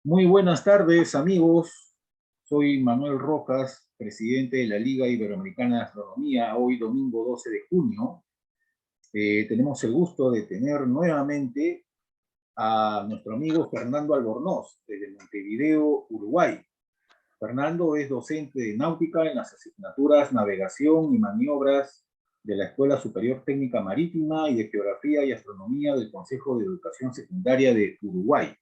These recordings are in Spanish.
Muy buenas tardes, amigos. Soy Manuel Rojas, presidente de la Liga Iberoamericana de Astronomía. Hoy, domingo 12 de junio, tenemos el gusto de tener nuevamente a nuestro amigo Fernando Albornoz, desde Montevideo, Uruguay. Fernando es docente de náutica en las asignaturas Navegación y Maniobras de la Escuela Superior Técnica Marítima y de Geografía y Astronomía del Consejo de Educación Secundaria de Uruguay.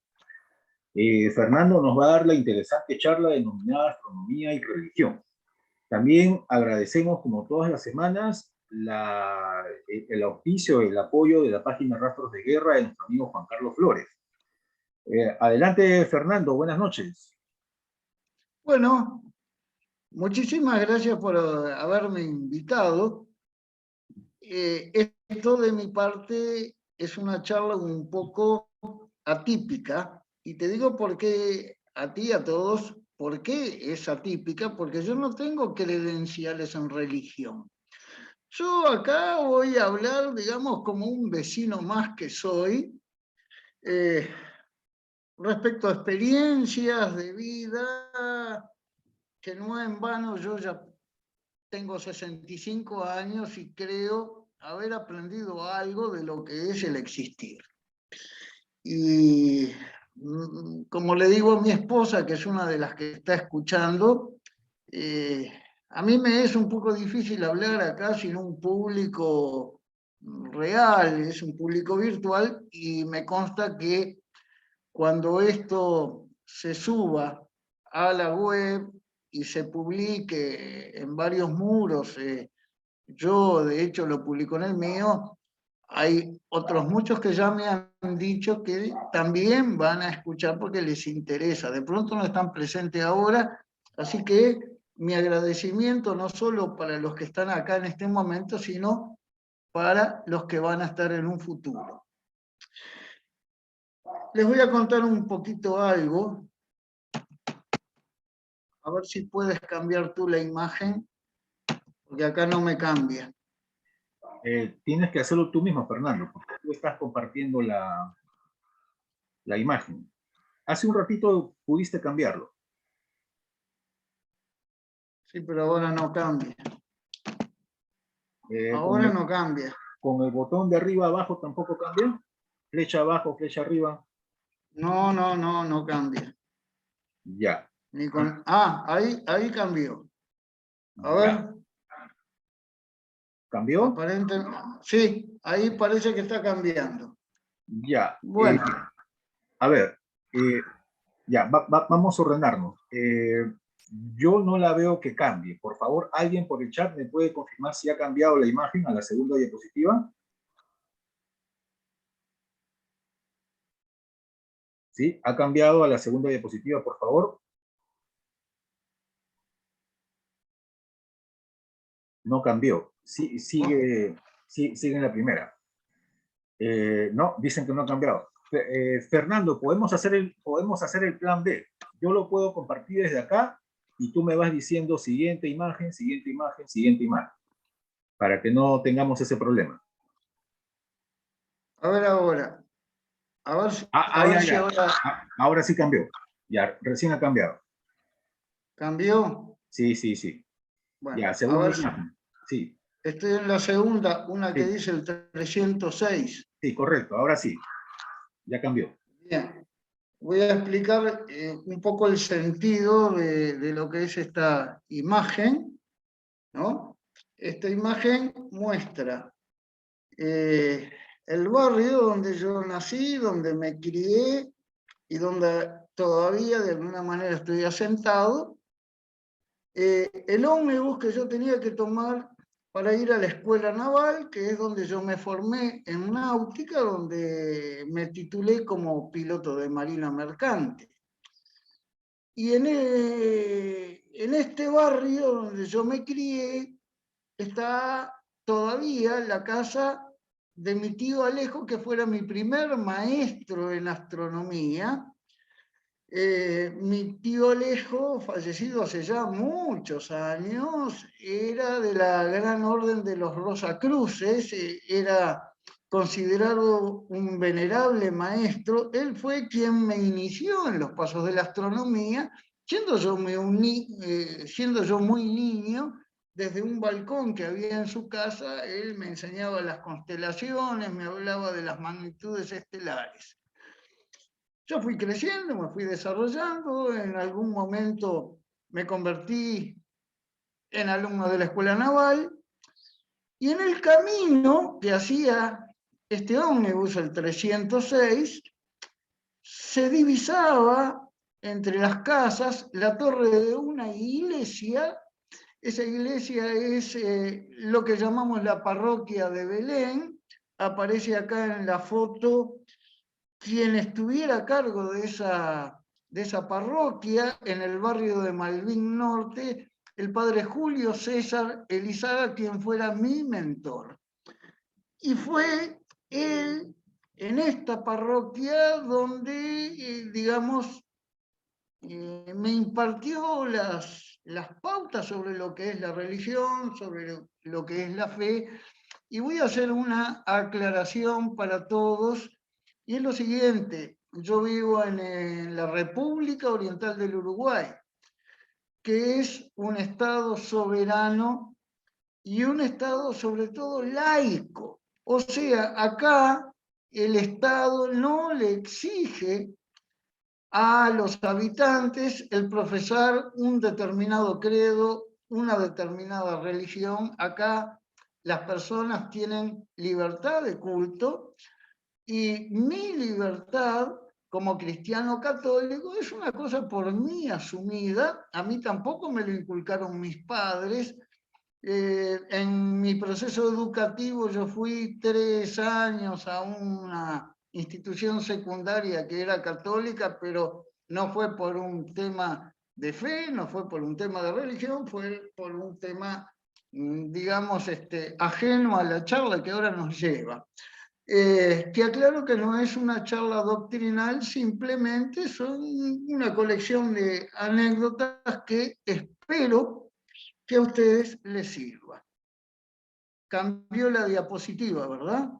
Fernando nos va a dar la interesante charla denominada Astronomía y Religión. También agradecemos, como todas las semanas, el auspicio, el apoyo de la página Rastros de Guerra de nuestro amigo Juan Carlos Flores. Adelante, Fernando, buenas noches. Bueno, muchísimas gracias por haberme invitado. Esto de mi parte es una charla un poco atípica, y te digo por qué, a ti, a todos, por qué es atípica, porque yo no tengo credenciales en religión. Yo acá voy a hablar, digamos, como un vecino más que soy, respecto a experiencias de vida, que no en vano yo ya tengo 65 años y creo haber aprendido algo de lo que es el existir. Y como le digo a mi esposa, que es una de las que está escuchando, a mí me es un poco difícil hablar acá sin un público real, es un público virtual, y me consta que cuando esto se suba a la web y se publique en varios muros, yo de hecho lo publico en el mío, hay otros muchos que ya me han dicho que también van a escuchar porque les interesa. De pronto no están presentes ahora, así que mi agradecimiento no solo para los que están acá en este momento, sino para los que van a estar en un futuro. Les voy a contar un poquito algo. A ver si puedes cambiar tú la imagen, porque acá no me cambia. Tienes que hacerlo tú mismo, Fernando, porque tú estás compartiendo la imagen. Hace un ratito pudiste cambiarlo. Sí, pero ahora no cambia. Ahora no cambia. ¿Con el botón de arriba abajo tampoco cambia? Flecha abajo, flecha arriba. No cambia. Ya. Ni con... Ah, ahí cambió. A ver. ¿Cambió? Aparentemente, sí, ahí parece que está cambiando. Ya. Bueno. A ver, ya, vamos a ordenarnos. Yo no la veo que cambie. Por favor, alguien por el chat me puede confirmar si ha cambiado la imagen a la segunda diapositiva. ¿Sí? ¿Ha cambiado a la segunda diapositiva, por favor? No cambió. Sí, sigue en la primera. No, dicen que no ha cambiado. Fernando, podemos hacer el plan B. Yo lo puedo compartir desde acá y tú me vas diciendo siguiente imagen, siguiente imagen, siguiente imagen, para que no tengamos ese problema. A ver ahora. A ver si ahora... Ahora sí cambió. Ya, recién ha cambiado. ¿Cambió? Sí. Bueno, ya, segunda imagen. Sí. Estoy en la segunda, una que dice el 306. Sí, correcto, ahora sí. Ya cambió. Bien. Voy a explicar un poco el sentido de lo que es esta imagen, ¿no? Esta imagen muestra el barrio donde yo nací, donde me crié y donde todavía de alguna manera estoy asentado. El ómnibus que yo tenía que tomar para ir a la escuela naval, que es donde yo me formé en náutica, donde me titulé como piloto de marina mercante. Y en este barrio donde yo me crié, está todavía la casa de mi tío Alejo, que fuera mi primer maestro en astronomía. Mi tío Alejo, fallecido hace ya muchos años, era de la Gran Orden de los Rosacruces, era considerado un venerable maestro, él fue quien me inició en los pasos de la astronomía, siendo yo muy niño. Desde un balcón que había en su casa, él me enseñaba las constelaciones, me hablaba de las magnitudes estelares. Yo fui creciendo, me fui desarrollando, en algún momento me convertí en alumno de la Escuela Naval, y en el camino que hacía este ómnibus, el 306, se divisaba entre las casas la torre de una iglesia. Esa iglesia es lo que llamamos la parroquia de Belén. Aparece acá en la foto quien estuviera a cargo de esa parroquia en el barrio de Malvin Norte, el padre Julio César Elizaga, quien fuera mi mentor. Y fue él en esta parroquia donde, digamos, me impartió las pautas sobre lo que es la religión, sobre lo que es la fe, y voy a hacer una aclaración para todos, y es lo siguiente: yo vivo en la República Oriental del Uruguay, que es un estado soberano y un estado sobre todo laico. O sea, acá el Estado no le exige a los habitantes el profesar un determinado credo, una determinada religión. Acá las personas tienen libertad de culto, y mi libertad como cristiano católico es una cosa por mí asumida. A mí tampoco me lo inculcaron mis padres. En mi proceso educativo yo fui 3 años a una institución secundaria que era católica, pero no fue por un tema de fe, no fue por un tema de religión, fue por un tema, digamos, ajeno a la charla que ahora nos lleva. Que aclaro que no es una charla doctrinal, simplemente son una colección de anécdotas que espero que a ustedes les sirva. Cambió la diapositiva, ¿verdad?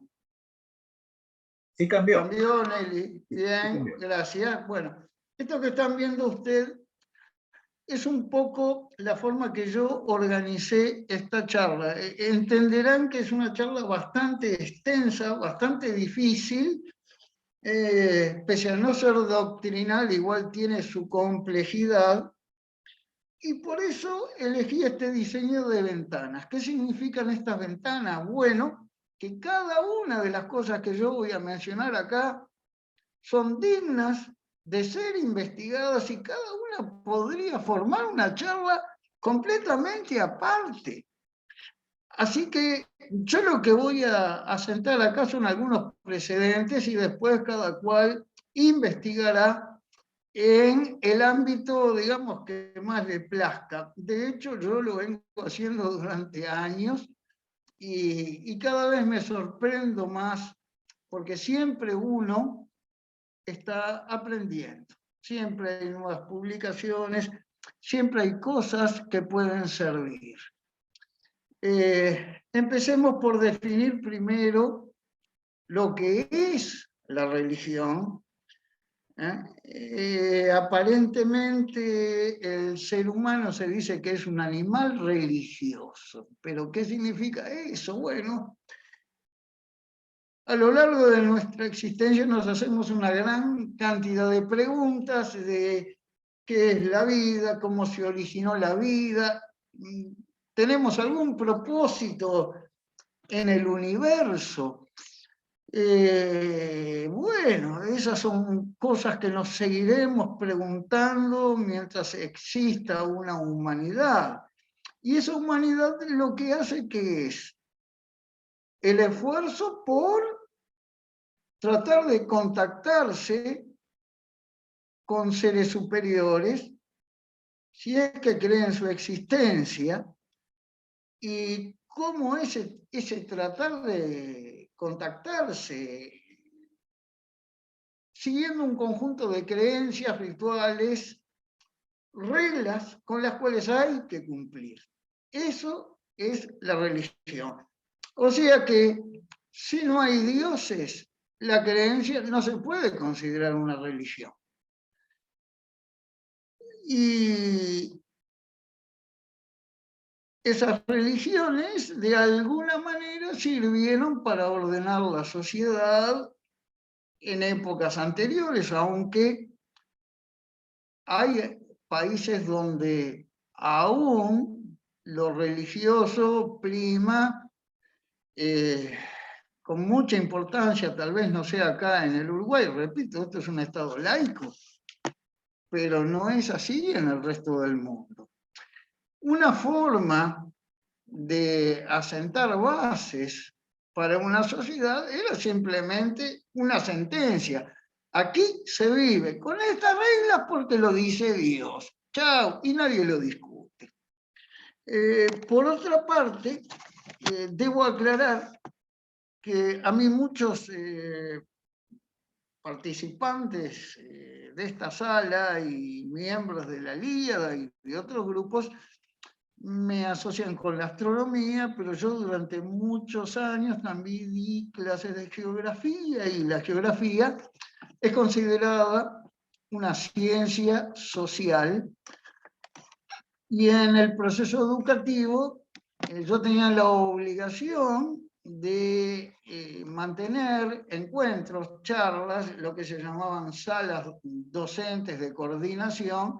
Sí cambió. Cambió, Nelly. Sí Bien, cambió. gracias. Bueno, esto que están viendo ustedes es un poco la forma que yo organicé esta charla. Entenderán que es una charla bastante extensa, bastante difícil, pese a no ser doctrinal, igual tiene su complejidad, y por eso elegí este diseño de ventanas. ¿Qué significan estas ventanas? Bueno, que cada una de las cosas que yo voy a mencionar acá son dignas de ser investigadas, y cada una podría formar una charla completamente aparte. Así que yo lo que voy a sentar acá son algunos precedentes, y después cada cual investigará en el ámbito, digamos, que más le plazca. De hecho, yo lo vengo haciendo durante años, y cada vez me sorprendo más, porque siempre uno está aprendiendo. Siempre hay nuevas publicaciones, siempre hay cosas que pueden servir. Empecemos por definir primero lo que es la religión. Aparentemente el ser humano se dice que es un animal religioso, pero ¿qué significa eso? Bueno, a lo largo de nuestra existencia nos hacemos una gran cantidad de preguntas de qué es la vida, cómo se originó la vida, ¿tenemos algún propósito en el universo? Bueno, esas son cosas que nos seguiremos preguntando mientras exista una humanidad. Y esa humanidad lo que hace, que es el esfuerzo por tratar de contactarse con seres superiores, si es que creen en su existencia, y cómo ese tratar de contactarse, siguiendo un conjunto de creencias, rituales, reglas con las cuales hay que cumplir. Eso es la religión. O sea que si no hay dioses, la creencia no se puede considerar una religión. Y esas religiones, de alguna manera, sirvieron para ordenar la sociedad en épocas anteriores, aunque hay países donde aún lo religioso prima con mucha importancia, tal vez no sea acá en el Uruguay, repito, esto es un estado laico, pero no es así en el resto del mundo. Una forma de asentar bases para una sociedad era simplemente una sentencia. Aquí se vive con estas reglas porque lo dice Dios. Chao, y nadie lo discute. Por otra parte, debo aclarar que a mí muchos participantes de esta sala y miembros de la Líada y de otros grupos me asocian con la astronomía, pero yo durante muchos años también di clases de geografía y la geografía es considerada una ciencia social y en el proceso educativo yo tenía la obligación de mantener encuentros, charlas, lo que se llamaban salas docentes de coordinación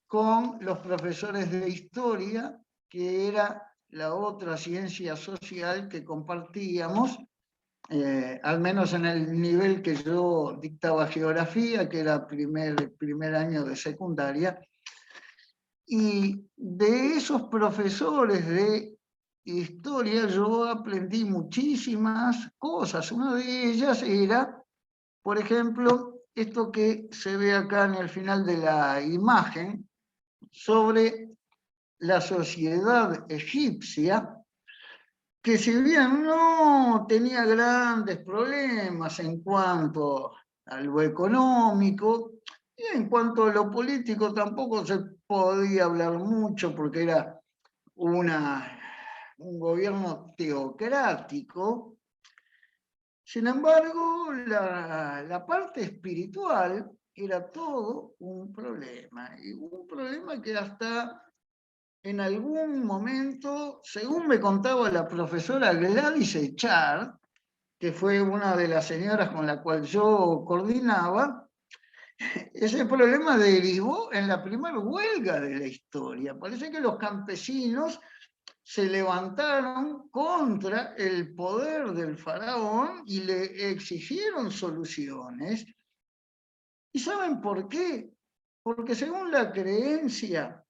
con los profesores de historia, que era la otra ciencia social que compartíamos, al menos en el nivel que yo dictaba geografía, que era primer año de secundaria. Y de esos profesores de historia yo aprendí muchísimas cosas. Una de ellas era, por ejemplo, esto que se ve acá en el final de la imagen, sobre la sociedad egipcia, que si bien no tenía grandes problemas en cuanto a lo económico, y en cuanto a lo político tampoco se podía hablar mucho porque era un gobierno teocrático. Sin embargo, la parte espiritual era todo un problema, y un problema que hasta en algún momento, según me contaba la profesora Gladys Echard, que fue una de las señoras con la cual yo coordinaba, ese problema derivó en la primera huelga de la historia. Parece que los campesinos se levantaron contra el poder del faraón y le exigieron soluciones. ¿Y saben por qué? Porque según la creencia,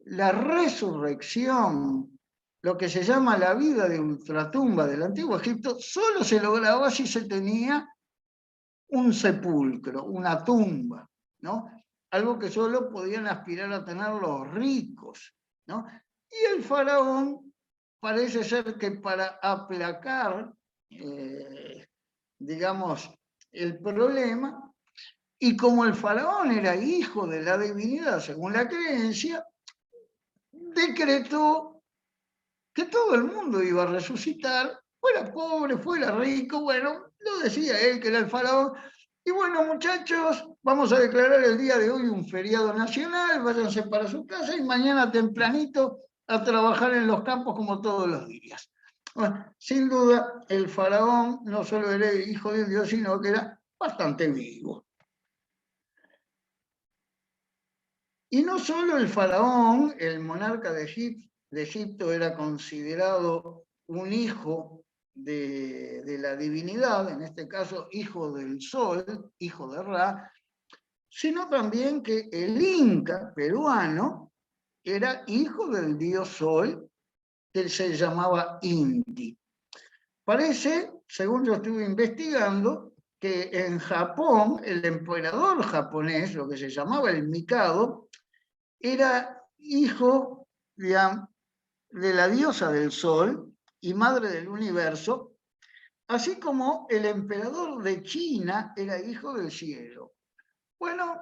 la resurrección, lo que se llama la vida de ultratumba del antiguo Egipto, solo se lograba si se tenía un sepulcro, una tumba, ¿no? Algo que solo podían aspirar a tener los ricos, ¿no? Y el faraón parece ser que para aplacar, digamos, el problema, y como el faraón era hijo de la divinidad según la creencia, decretó que todo el mundo iba a resucitar, fuera pobre, fuera rico, bueno, lo decía él que era el faraón. Y bueno, muchachos, vamos a declarar el día de hoy un feriado nacional, váyanse para su casa y mañana tempranito a trabajar en los campos como todos los días. Bueno, sin duda, el faraón no solo era hijo de Dios, sino que era bastante vivo. Y no solo el faraón, el monarca de Egipto era considerado un hijo de la divinidad, en este caso hijo del sol, hijo de Ra, sino también que el Inca peruano era hijo del dios sol, que se llamaba Inti. Parece, según yo estuve investigando, que en Japón el emperador japonés, lo que se llamaba el Mikado, era hijo de la diosa del sol y madre del universo, así como el emperador de China era hijo del cielo. Bueno,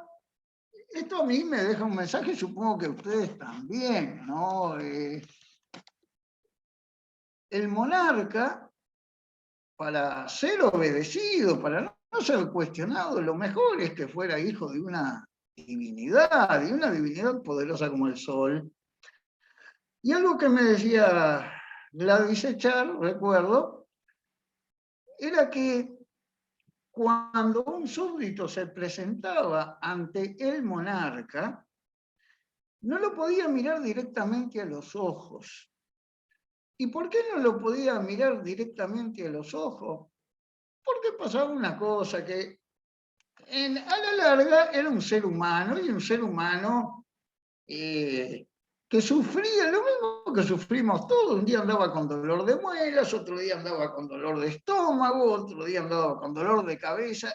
esto a mí me deja un mensaje, supongo que ustedes también, ¿no? el monarca, para ser obedecido, para no ser cuestionado, lo mejor es que fuera hijo de una divinidad poderosa como el sol. Y algo que me decía Gladys Echar, recuerdo, era que cuando un súbdito se presentaba ante el monarca, no lo podía mirar directamente a los ojos. ¿Y por qué no lo podía mirar directamente a los ojos? Porque pasaba una cosa, que a la larga era un ser humano, y un ser humano que sufría lo mismo que sufrimos todos. Un día andaba con dolor de muelas, otro día andaba con dolor de estómago, otro día andaba con dolor de cabeza.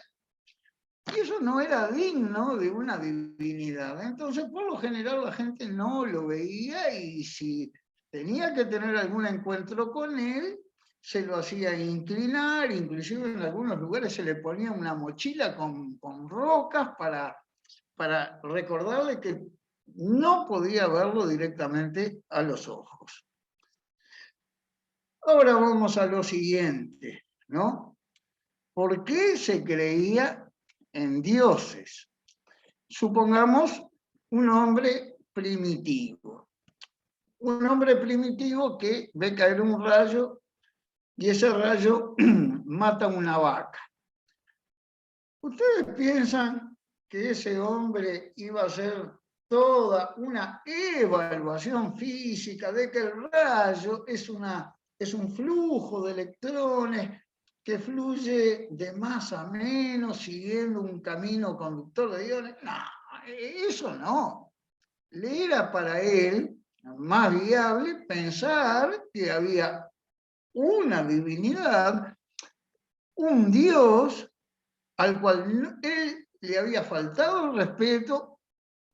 Y eso no era digno de una divinidad. Entonces, por lo general, la gente no lo veía, y si tenía que tener algún encuentro con él, se lo hacía inclinar. Inclusive en algunos lugares se le ponía una mochila con rocas para recordarle que no podía verlo directamente a los ojos. Ahora vamos a lo siguiente, ¿no? ¿Por qué se creía en dioses? Supongamos un hombre primitivo. Un hombre primitivo que ve caer un rayo, y ese rayo mata a una vaca. ¿Ustedes piensan que ese hombre iba a hacer toda una evaluación física de que el rayo es un flujo de electrones que fluye de más a menos siguiendo un camino conductor de iones? No, eso no. Le era para él más viable pensar que había una divinidad, un Dios, al cual él le había faltado el respeto,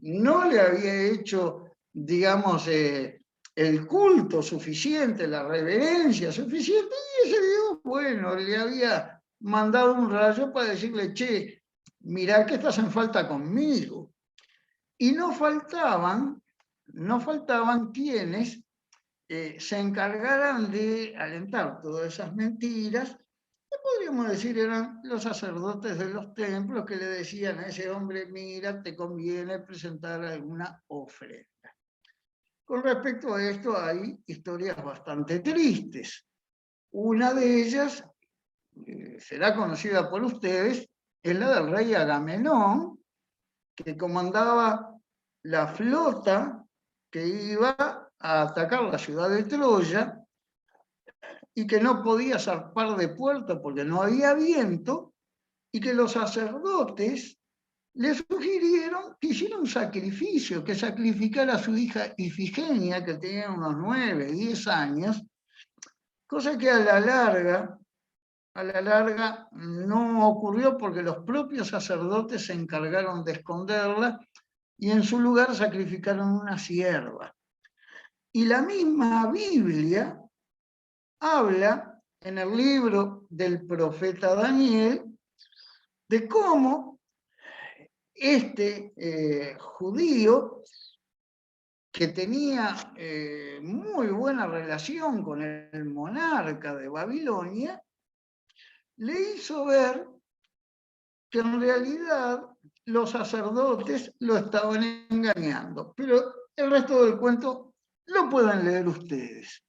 no le había hecho, digamos, el culto suficiente, la reverencia suficiente, y ese Dios, bueno, le había mandado un rayo para decirle: che, mirá que estás en falta conmigo. Y no faltaban quienes se encargaran de alentar todas esas mentiras. Podríamos decir, eran los sacerdotes de los templos que le decían a ese hombre: mira, te conviene presentar alguna ofrenda. Con respecto a esto hay historias bastante tristes. Una de ellas, será conocida por ustedes, es la del rey Agamenón, que comandaba la flota que iba a atacar la ciudad de Troya, y que no podía zarpar de puerto porque no había viento, y que los sacerdotes le sugirieron que hiciera un sacrificio, que sacrificara a su hija Ifigenia, que tenía unos 9, 10 años, cosa que a la larga no ocurrió, porque los propios sacerdotes se encargaron de esconderla, y en su lugar sacrificaron una cierva. Y la misma Biblia habla en el libro del profeta Daniel de cómo este judío, que tenía muy buena relación con el monarca de Babilonia, le hizo ver que en realidad los sacerdotes lo estaban engañando. Pero el resto del cuento lo pueden leer ustedes.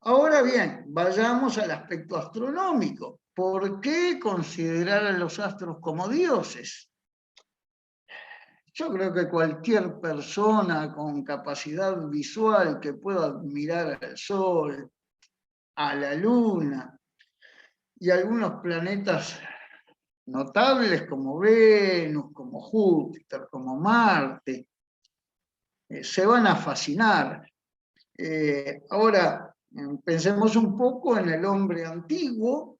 Ahora bien, vayamos al aspecto astronómico. ¿Por qué considerar a los astros como dioses? Yo creo que cualquier persona con capacidad visual que pueda admirar al Sol, a la Luna y a algunos planetas notables como Venus, como Júpiter, como Marte, se van a fascinar. Ahora, pensemos un poco en el hombre antiguo,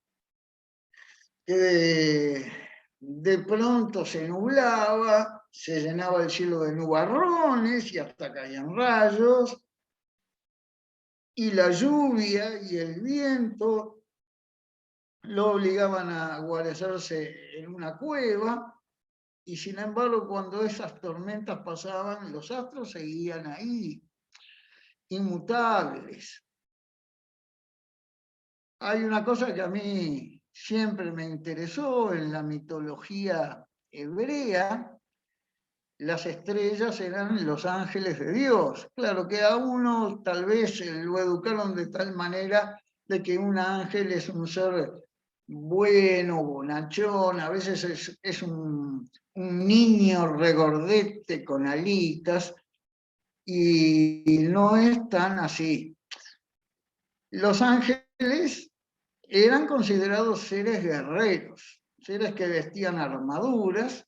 que de pronto se nublaba, se llenaba el cielo de nubarrones y hasta caían rayos, y la lluvia y el viento lo obligaban a guarecerse en una cueva, y sin embargo, cuando esas tormentas pasaban, los astros seguían ahí, inmutables. hay una cosa que a mí siempre me interesó en la mitología hebrea. Las estrellas eran los ángeles de Dios. Claro que a uno tal vez lo educaron de tal manera de que un ángel es un ser bueno, bonachón, a veces es un niño regordete con alitas, y no es tan así. Los ángeles eran considerados seres guerreros, seres que vestían armaduras,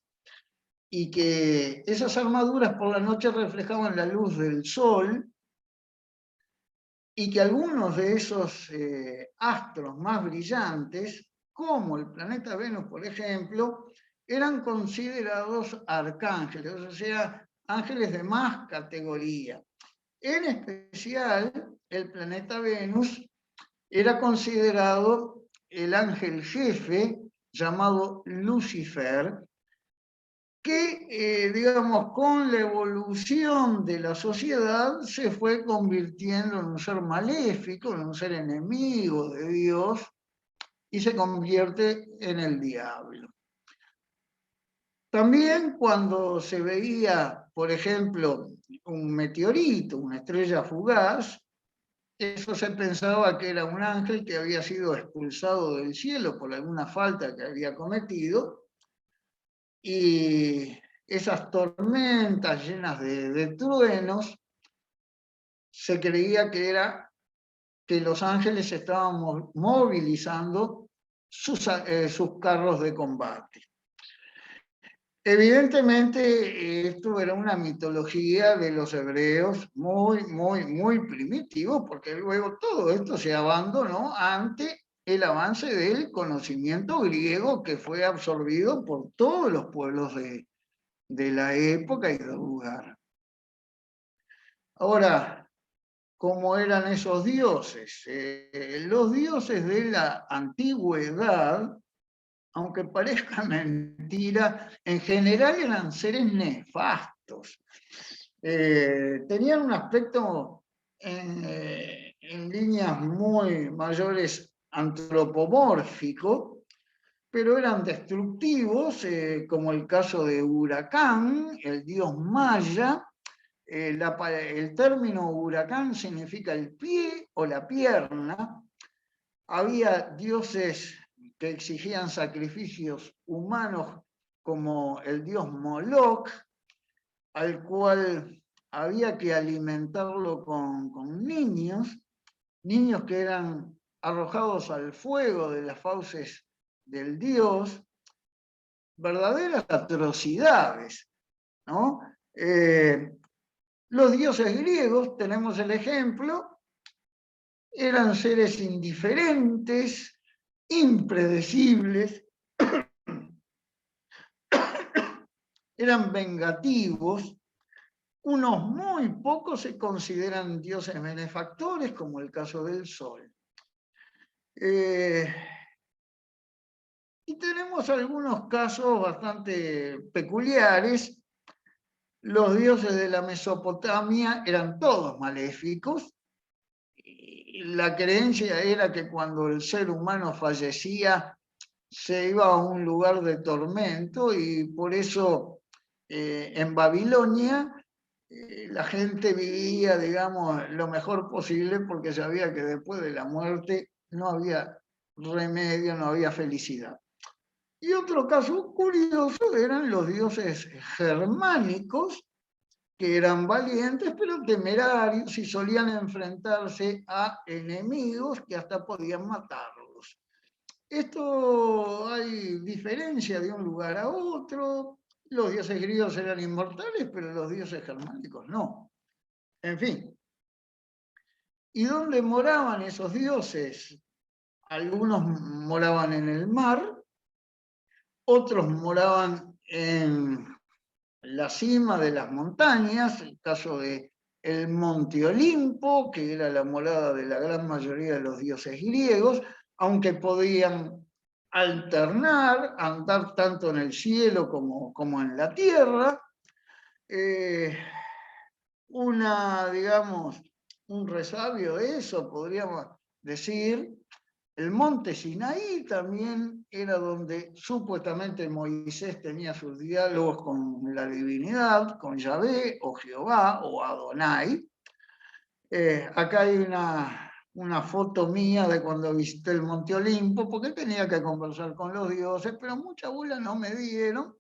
y que esas armaduras por la noche reflejaban la luz del sol, y que algunos de esos astros más brillantes, como el planeta Venus, por ejemplo, eran considerados arcángeles, o sea, ángeles de más categoría. En especial, el planeta Venus era considerado el ángel jefe, llamado Lucifer, que, digamos, con la evolución de la sociedad se fue convirtiendo en un ser maléfico, en un ser enemigo de Dios, y se convierte en el diablo. También cuando se veía, por ejemplo, un meteorito, una estrella fugaz, eso se pensaba que era un ángel que había sido expulsado del cielo por alguna falta que había cometido, y esas tormentas llenas de truenos, se creía que era que los ángeles estaban movilizando sus carros de combate. Evidentemente, esto era una mitología de los hebreos muy primitivo, porque luego todo esto se abandonó ante el avance del conocimiento griego, que fue absorbido por todos los pueblos de la época y del lugar. Ahora, ¿cómo eran esos dioses? Los dioses de la antigüedad, aunque parezca mentira, en general eran seres nefastos. Tenían un aspecto en líneas muy mayores antropomórfico, pero eran destructivos, como el caso de Huracán, el dios maya. El término huracán significa el pie o la pierna. Había dioses que exigían sacrificios humanos, como el dios Moloch, al cual había que alimentarlo con niños que eran arrojados al fuego de las fauces del dios, verdaderas atrocidades, ¿no? Los dioses griegos, tenemos el ejemplo, eran seres indiferentes, impredecibles, eran vengativos. Unos muy pocos se consideran dioses benefactores, como el caso del Sol. Y tenemos algunos casos bastante peculiares. Los dioses de la Mesopotamia eran todos maléficos. La creencia era que cuando el ser humano fallecía, se iba a un lugar de tormento, y por eso en Babilonia la gente vivía, digamos, lo mejor posible, porque sabía que después de la muerte no había remedio, no había felicidad. Y otro caso curioso eran los dioses germánicos, que eran valientes pero temerarios y solían enfrentarse a enemigos que hasta podían matarlos. Esto hay diferencia de un lugar a otro. Los dioses griegos eran inmortales, pero los dioses germánicos no. En fin. ¿Y dónde moraban esos dioses? Algunos moraban en el mar, otros moraban en la cima de las montañas, el caso de el Monte Olimpo, que era la morada de la gran mayoría de los dioses griegos, aunque podían alternar, andar tanto en el cielo como en la tierra. Digamos, un resabio de eso, podríamos decir, El monte Sinaí también era donde supuestamente Moisés tenía sus diálogos con la divinidad, con Yahvé o Jehová o Adonai. Acá hay una foto mía de cuando visité el Monte Olimpo, porque tenía que conversar con los dioses, pero mucha bola no me dieron.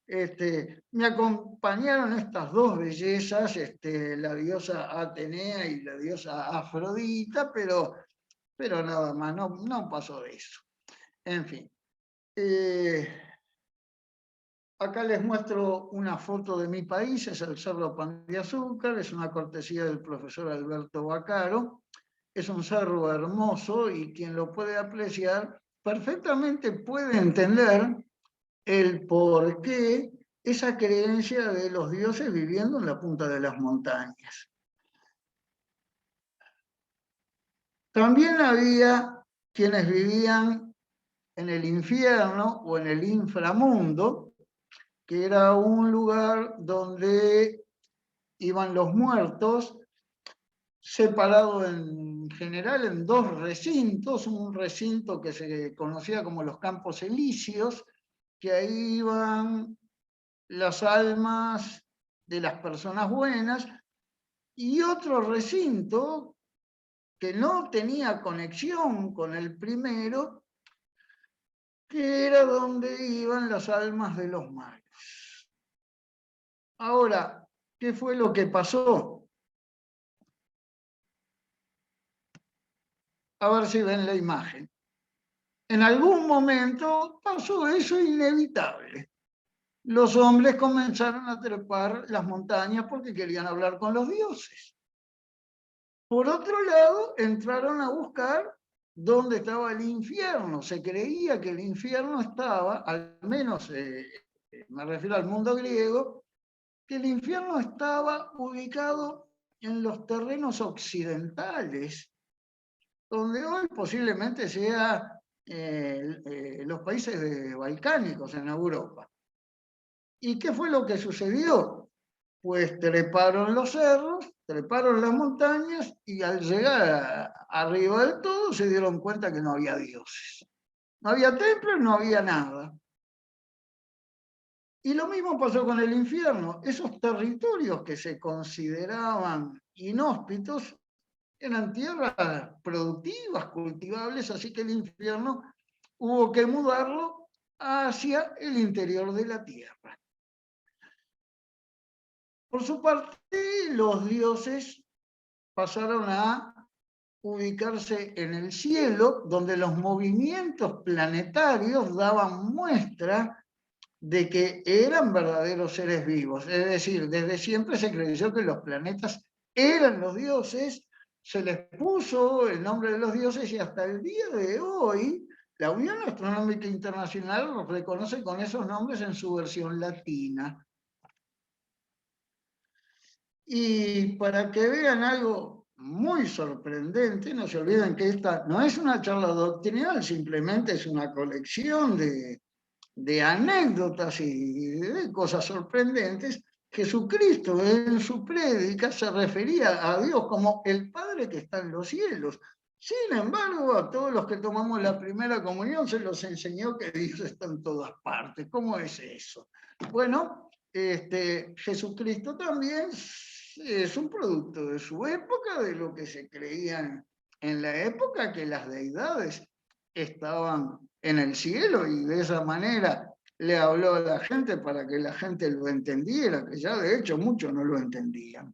Me acompañaron estas dos bellezas, la diosa Atenea y la diosa Afrodita, pero nada más, no pasó de eso. En fin. Acá les muestro una foto de mi país, es el Cerro Pan de Azúcar, es una cortesía del profesor Alberto Bacaro. Es un cerro hermoso y quien lo puede apreciar perfectamente puede entender el por qué esa creencia de los dioses viviendo en la punta de las montañas. También había quienes vivían en el infierno o en el inframundo, que era un lugar donde iban los muertos, separado en general en dos recintos, un recinto que se conocía como los Campos Elíseos, que ahí iban las almas de las personas buenas, y otro recinto que no tenía conexión con el primero, que era donde iban las almas de los malos. Ahora, ¿qué fue lo que pasó? A ver si ven la imagen. En algún momento pasó eso inevitable. Los hombres comenzaron a trepar las montañas porque querían hablar con los dioses. Por otro lado, entraron a buscar dónde estaba el infierno. Se creía que el infierno estaba, al menos me refiero al mundo griego, que el infierno estaba ubicado en los terrenos occidentales, donde hoy posiblemente sea los países balcánicos en Europa. ¿Y qué fue lo que sucedió? Pues treparon los cerros, treparon las montañas y al llegar arriba del todo se dieron cuenta que no había dioses. No había templos, no había nada. Y lo mismo pasó con el infierno. Esos territorios que se consideraban inhóspitos eran tierras productivas, cultivables, así que el infierno hubo que mudarlo hacia el interior de la tierra. Por su parte, los dioses pasaron a ubicarse en el cielo, donde los movimientos planetarios daban muestra de que eran verdaderos seres vivos. Es decir, desde siempre se creyó que los planetas eran los dioses, se les puso el nombre de los dioses y hasta el día de hoy la Unión Astronómica Internacional los reconoce con esos nombres en su versión latina. Y para que vean algo muy sorprendente, no se olviden que esta no es una charla doctrinal, simplemente es una colección de anécdotas y de cosas sorprendentes. Jesucristo en su prédica se refería a Dios como el Padre que está en los cielos. Sin embargo, a todos los que tomamos la primera comunión se los enseñó que Dios está en todas partes. ¿Cómo es eso? Bueno, Jesucristo también es un producto de su época, de lo que se creían en la época, que las deidades estaban en el cielo y de esa manera le habló a la gente para que la gente lo entendiera, que ya de hecho muchos no lo entendían.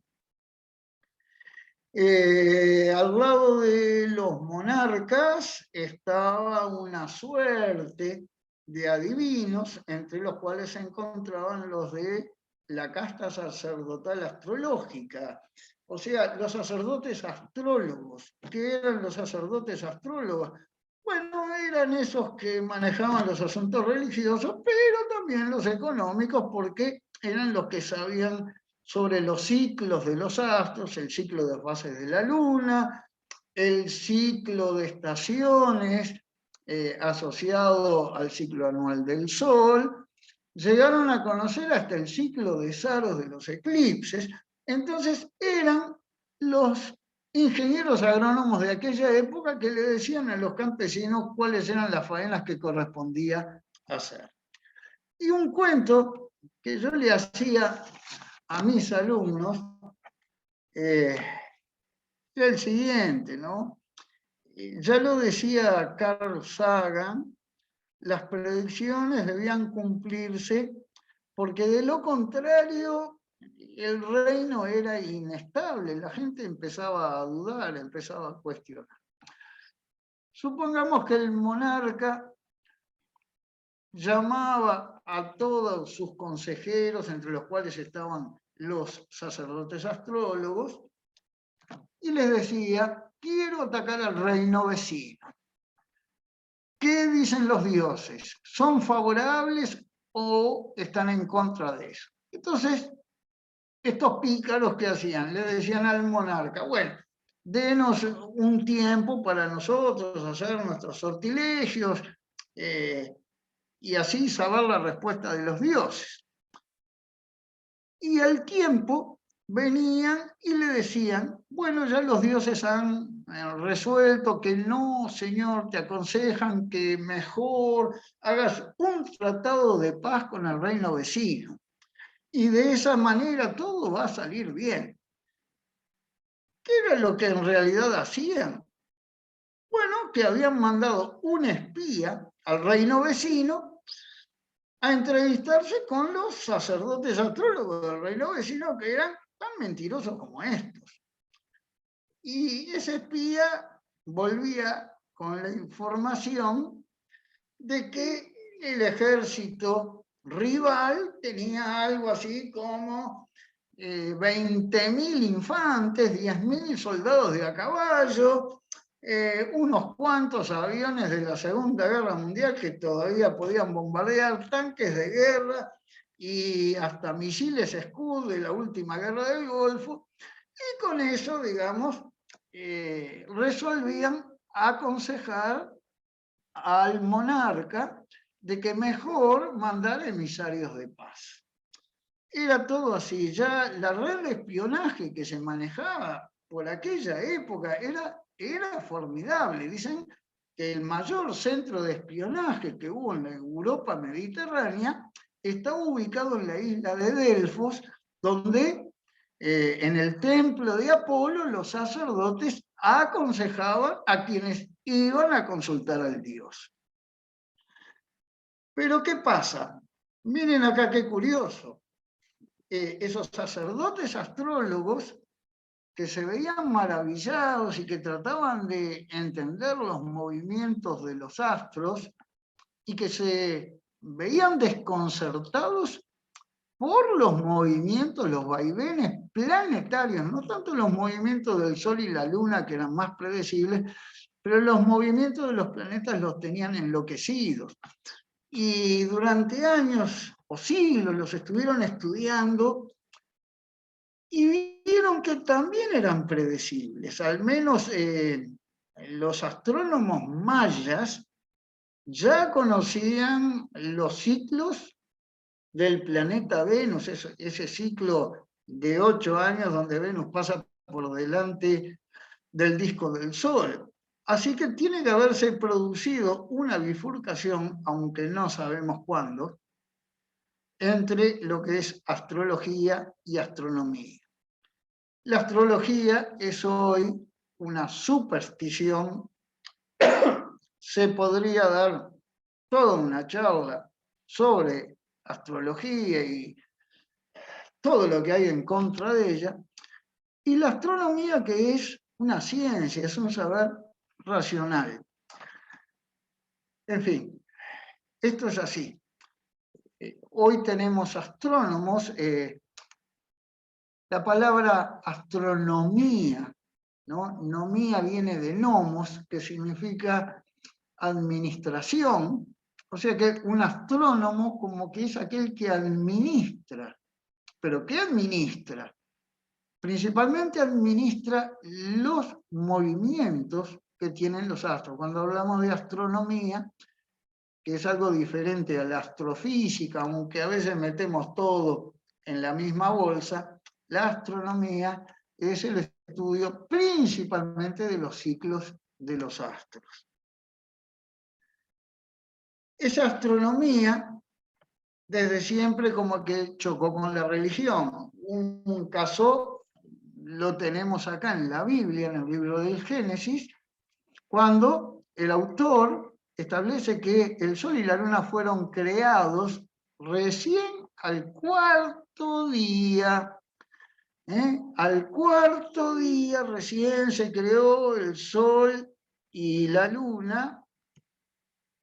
Al lado de los monarcas estaba una suerte de adivinos, entre los cuales se encontraban los de la casta sacerdotal astrológica, o sea, los sacerdotes astrólogos. ¿Qué eran los sacerdotes astrólogos? Bueno, eran esos que manejaban los asuntos religiosos, pero también los económicos, porque eran los que sabían sobre los ciclos de los astros, el ciclo de fases de la luna, el ciclo de estaciones asociado al ciclo anual del sol. Llegaron a conocer hasta el ciclo de Saros de los eclipses. Entonces eran los ingenieros agrónomos de aquella época que le decían a los campesinos cuáles eran las faenas que correspondía hacer. Y un cuento que yo le hacía a mis alumnos era el siguiente, ¿no? Ya lo decía Carl Sagan, las predicciones debían cumplirse porque de lo contrario el reino era inestable, la gente empezaba a dudar, empezaba a cuestionar. Supongamos que el monarca llamaba a todos sus consejeros, entre los cuales estaban los sacerdotes astrólogos, y les decía: quiero atacar al reino vecino. ¿Qué dicen los dioses? ¿Son favorables o están en contra de eso? Entonces, estos pícaros, ¿qué hacían? Le decían al monarca: bueno, denos un tiempo para nosotros hacer nuestros sortilegios y así saber la respuesta de los dioses. Y al tiempo venían y le decían: bueno, ya los dioses han resuelto que no, señor, te aconsejan que mejor hagas un tratado de paz con el reino vecino. Y de esa manera todo va a salir bien. ¿Qué era lo que en realidad hacían? Bueno, que habían mandado un espía al reino vecino a entrevistarse con los sacerdotes astrólogos del reino vecino, que eran tan mentirosos como estos. Y ese espía volvía con la información de que el ejército rival tenía algo así como 20.000 infantes, 10.000 soldados de a caballo, unos cuantos aviones de la Segunda Guerra Mundial que todavía podían bombardear, tanques de guerra y hasta misiles Scud de la última guerra del Golfo, y con eso, digamos, resolvían aconsejar al monarca de que mejor mandar emisarios de paz. Era todo así, ya la red de espionaje que se manejaba por aquella época era formidable. Dicen que el mayor centro de espionaje que hubo en la Europa mediterránea estaba ubicado en la isla de Delfos, donde en el templo de Apolo los sacerdotes aconsejaban a quienes iban a consultar al dios. Pero ¿qué pasa? Miren acá qué curioso. Esos sacerdotes astrólogos que se veían maravillados y que trataban de entender los movimientos de los astros y que se veían desconcertados por los movimientos, los vaivenes planetarios, no tanto los movimientos del Sol y la Luna, que eran más predecibles, pero los movimientos de los planetas los tenían enloquecidos. Y durante años o siglos los estuvieron estudiando y vieron que también eran predecibles. Al menos los astrónomos mayas ya conocían los ciclos del planeta Venus, ese ciclo de 8 años donde Venus pasa por delante del disco del Sol. Así que tiene que haberse producido una bifurcación, aunque no sabemos cuándo, entre lo que es astrología y astronomía. La astrología es hoy una superstición. Se podría dar toda una charla sobre astrología y todo lo que hay en contra de ella. Y la astronomía, que es una ciencia, es un saber racional. En fin, esto es así. Hoy tenemos astrónomos. La palabra astronomía, ¿no? Nomía viene de nomos, que significa administración. O sea que un astrónomo como que es aquel que administra. ¿Pero qué administra? Principalmente administra los movimientos que tienen los astros. Cuando hablamos de astronomía, que es algo diferente a la astrofísica, aunque a veces metemos todo en la misma bolsa, la astronomía es el estudio principalmente de los ciclos de los astros. Esa astronomía, desde siempre como que chocó con la religión. Un caso lo tenemos acá en la Biblia, en el libro del Génesis, cuando el autor establece que el Sol y la Luna fueron creados recién al cuarto día. Al cuarto día recién se creó el Sol y la Luna,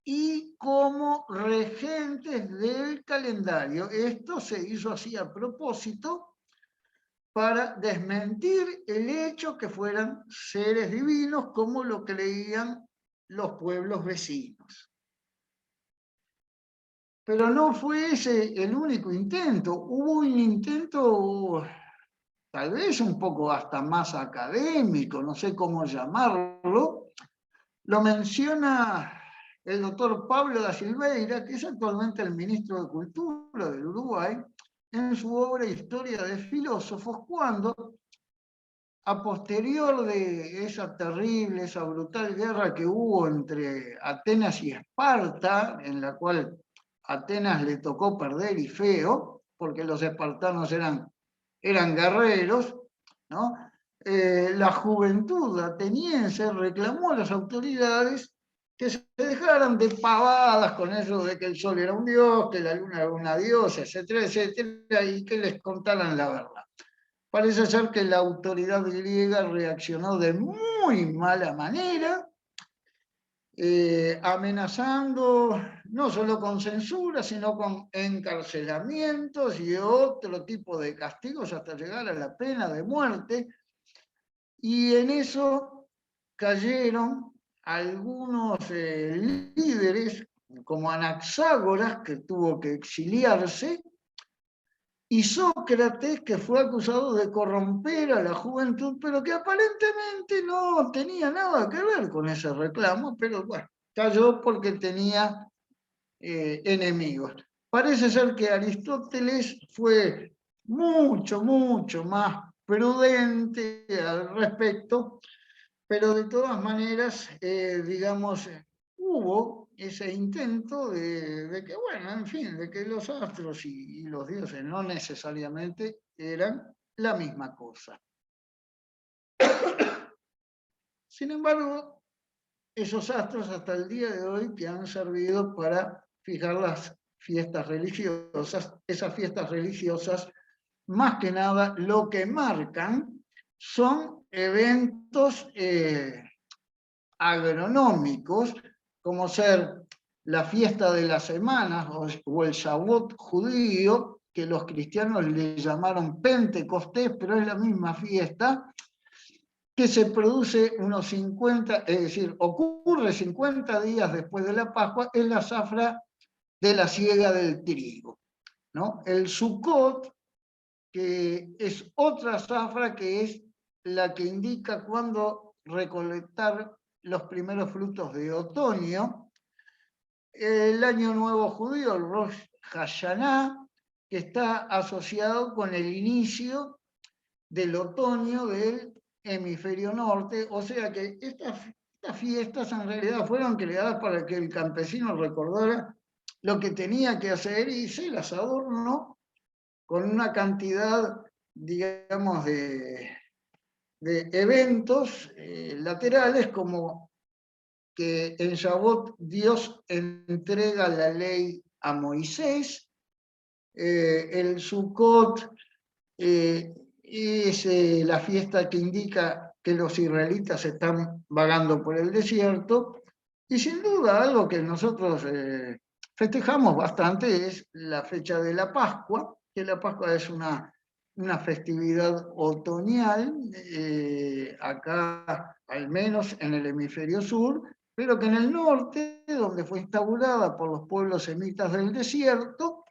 y como regentes del calendario. Esto se hizo así a propósito para desmentir el hecho que fueran seres divinos como lo creían los pueblos vecinos. Pero no fue ese el único intento. Hubo un intento tal vez un poco hasta más académico, no sé cómo llamarlo. Lo menciona el doctor Pablo da Silveira, que es actualmente el ministro de Cultura del Uruguay, en su obra Historia de Filósofos, cuando, a posterior de esa terrible, esa brutal guerra que hubo entre Atenas y Esparta, en la cual a Atenas le tocó perder y feo, porque los espartanos eran guerreros, ¿no? La juventud ateniense reclamó a las autoridades que se dejaran de pavadas con eso de que el sol era un dios, que la luna era una diosa, etcétera, etcétera, y que les contaran la verdad. Parece ser que la autoridad griega reaccionó de muy mala manera, amenazando no solo con censura, sino con encarcelamientos y otro tipo de castigos hasta llegar a la pena de muerte. Y en eso cayeron algunos líderes, como Anaxágoras, que tuvo que exiliarse, y Sócrates, que fue acusado de corromper a la juventud, pero que aparentemente no tenía nada que ver con ese reclamo, pero bueno, cayó porque tenía enemigos. Parece ser que Aristóteles fue mucho, mucho más prudente al respecto, pero de todas maneras, digamos, hubo ese intento de que, bueno, en fin, de que los astros y los dioses no necesariamente eran la misma cosa. Sin embargo, esos astros hasta el día de hoy que han servido para fijar las fiestas religiosas, esas fiestas religiosas, más que nada lo que marcan son eventos agronómicos, como ser la fiesta de las semanas o el Shavuot judío, que los cristianos le llamaron Pentecostés, pero es la misma fiesta, que se produce unos 50, es decir, ocurre 50 días después de la Pascua, en la zafra de la siega del trigo, ¿no? El Sukkot, que es otra zafra que es la que indica cuándo recolectar los primeros frutos de otoño. El Año Nuevo Judío, el Rosh Hashanah, que está asociado con el inicio del otoño del hemisferio norte, o sea que estas fiestas en realidad fueron creadas para que el campesino recordara lo que tenía que hacer y se las adornó con una cantidad, digamos, de eventos laterales, como que en Shavuot Dios entrega la ley a Moisés, el Sukkot es la fiesta que indica que los israelitas están vagando por el desierto, y sin duda algo que nosotros festejamos bastante es la fecha de la Pascua, que la Pascua es una festividad otoñal, acá al menos en el hemisferio sur, pero que en el norte, donde fue instaurada por los pueblos semitas del desierto,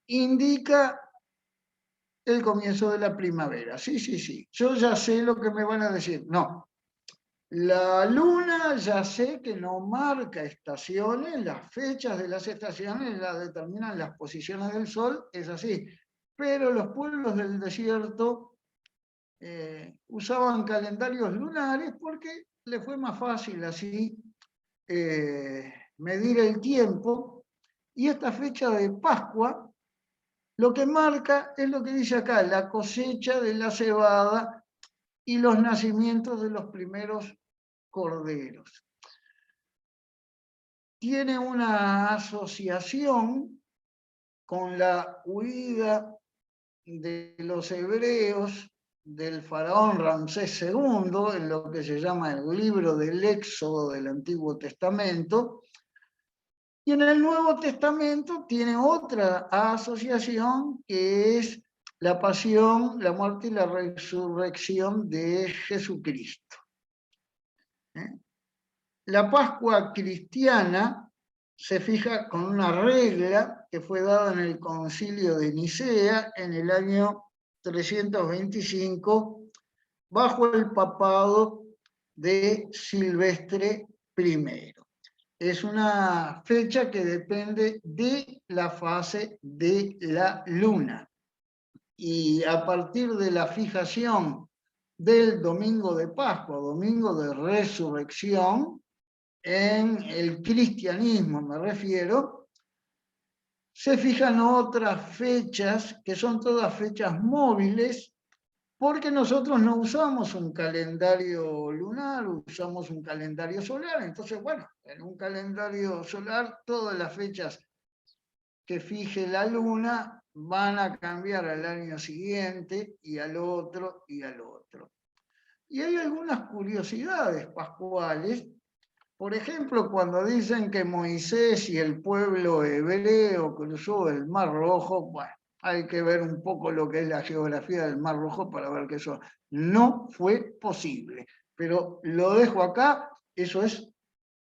indica el comienzo de la primavera. Sí, sí, sí. Yo ya sé lo que me van a decir. No. La luna ya sé que no marca estaciones, las fechas de las estaciones las determinan las posiciones del sol, es así. Pero los pueblos del desierto usaban calendarios lunares porque le fue más fácil así medir el tiempo, y esta fecha de Pascua lo que marca es lo que dice acá, la cosecha de la cebada y los nacimientos de los primeros corderos. Tiene una asociación con la huida de los hebreos del faraón Ramsés II, en lo que se llama el libro del Éxodo del Antiguo Testamento, y en el Nuevo Testamento tiene otra asociación que es la pasión, la muerte y la resurrección de Jesucristo. La Pascua cristiana se fija con una regla que fue dada en el Concilio de Nicea en el año 325 bajo el papado de Silvestre I. Es una fecha que depende de la fase de la luna. Y a partir de la fijación del domingo de Pascua, domingo de resurrección, en el cristianismo me refiero, se fijan otras fechas que son todas fechas móviles, porque nosotros no usamos un calendario lunar, usamos un calendario solar. Entonces, bueno, en un calendario solar todas las fechas que fije la luna van a cambiar al año siguiente y al otro y al otro. Y hay algunas curiosidades pascuales. Por ejemplo, cuando dicen que Moisés y el pueblo hebreo cruzó el Mar Rojo, bueno, hay que ver un poco lo que es la geografía del Mar Rojo para ver que eso no fue posible. Pero lo dejo acá, eso es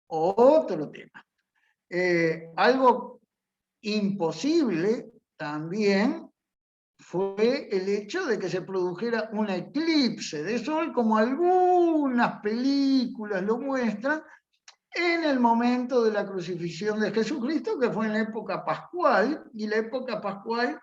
otro tema. Algo imposible también fue el hecho de que se produjera un eclipse de sol, como algunas películas lo muestran, en el momento de la crucifixión de Jesucristo, que fue en la época pascual, y la época pascual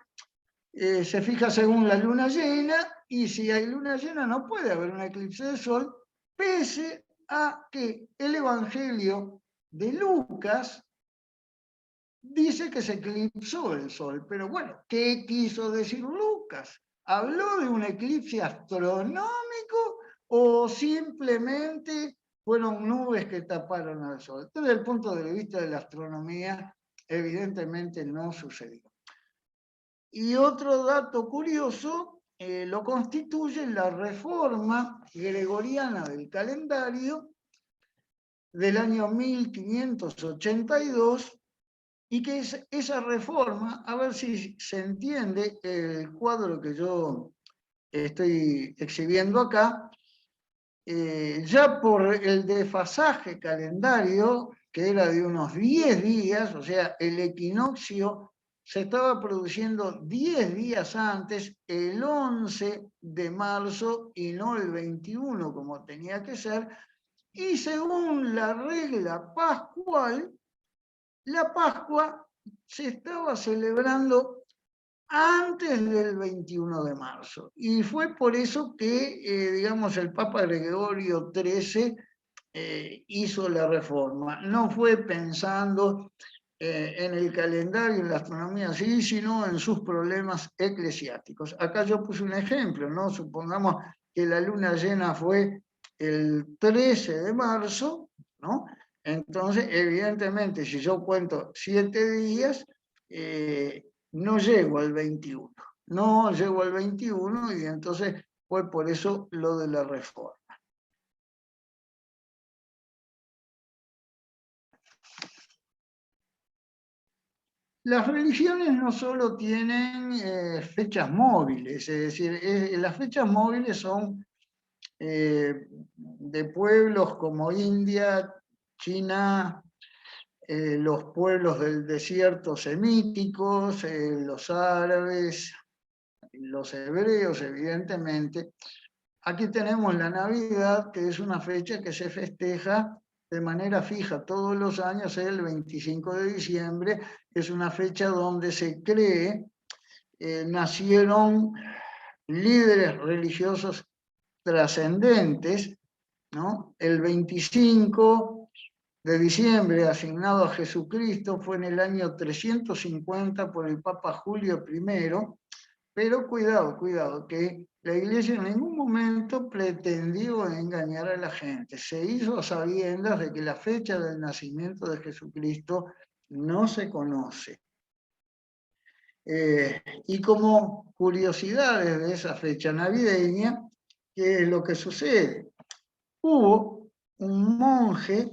se fija según la luna llena, y si hay luna llena no puede haber un eclipse de sol, pese a que el Evangelio de Lucas dice que se eclipsó el sol. Pero bueno, ¿qué quiso decir Lucas? ¿Habló de un eclipse astronómico o simplemente fueron nubes que taparon al sol? Desde el punto de vista de la astronomía, evidentemente no sucedió. Y otro dato curioso lo constituye la reforma gregoriana del calendario del año 1582, y que esa reforma, a ver si se entiende el cuadro que yo estoy exhibiendo acá, ya por el desfasaje calendario, que era de unos 10 días, o sea, el equinoccio se estaba produciendo 10 días antes, el 11 de marzo y no el 21 como tenía que ser, y según la regla pascual, la Pascua se estaba celebrando antes del 21 de marzo. Y fue por eso que, digamos, el Papa Gregorio XIII hizo la reforma. No fue pensando en el calendario, en la astronomía, sí, sino en sus problemas eclesiásticos. Acá yo puse un ejemplo, ¿no? Supongamos que la luna llena fue el 13 de marzo, ¿no? Entonces, evidentemente, si yo cuento 7 días, no llego al 21. No llego al 21 y entonces fue por eso lo de la reforma. Las religiones no solo tienen fechas móviles, es decir, las fechas móviles son de pueblos como India, China, los pueblos del desierto semíticos, los árabes, los hebreos, evidentemente. Aquí tenemos la Navidad, que es una fecha que se festeja de manera fija todos los años, el 25 de diciembre, es una fecha donde se cree nacieron líderes religiosos trascendentes, ¿no? El 25 de diciembre, asignado a Jesucristo, fue en el año 350 por el Papa Julio I, pero cuidado, cuidado, que la Iglesia en ningún momento pretendió engañar a la gente. Se hizo a sabiendas de que la fecha del nacimiento de Jesucristo no se conoce. Y como curiosidades de esa fecha navideña, ¿qué es lo que sucede? Hubo un monje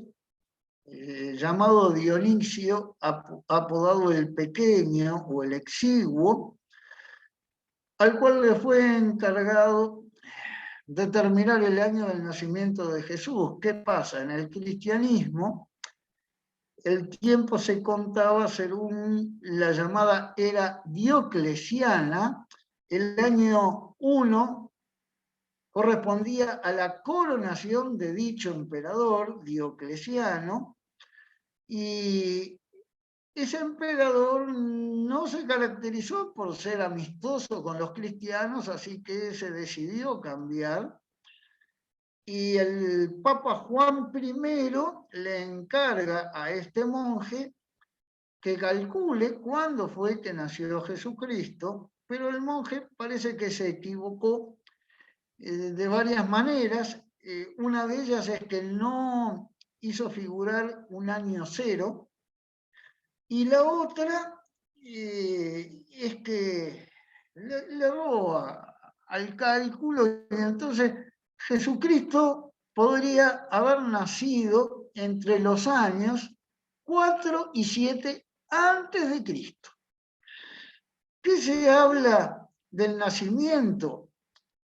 llamado Dionisio, apodado el Pequeño o el Exiguo, al cual le fue encargado determinar el año del nacimiento de Jesús. ¿Qué pasa? En el cristianismo, el tiempo se contaba según la llamada era dioclesiana. El año 1 correspondía a la coronación de dicho emperador Diocleciano, y ese emperador no se caracterizó por ser amistoso con los cristianos, así que se decidió cambiar. Y el Papa Juan I le encarga a este monje que calcule cuándo fue que nació Jesucristo, pero el monje parece que se equivocó de varias maneras. Una de ellas es que no hizo figurar un año cero, y la otra es que le erró al cálculo, y entonces Jesucristo podría haber nacido entre los años 4 y 7 antes de Cristo. ¿Qué se habla del nacimiento?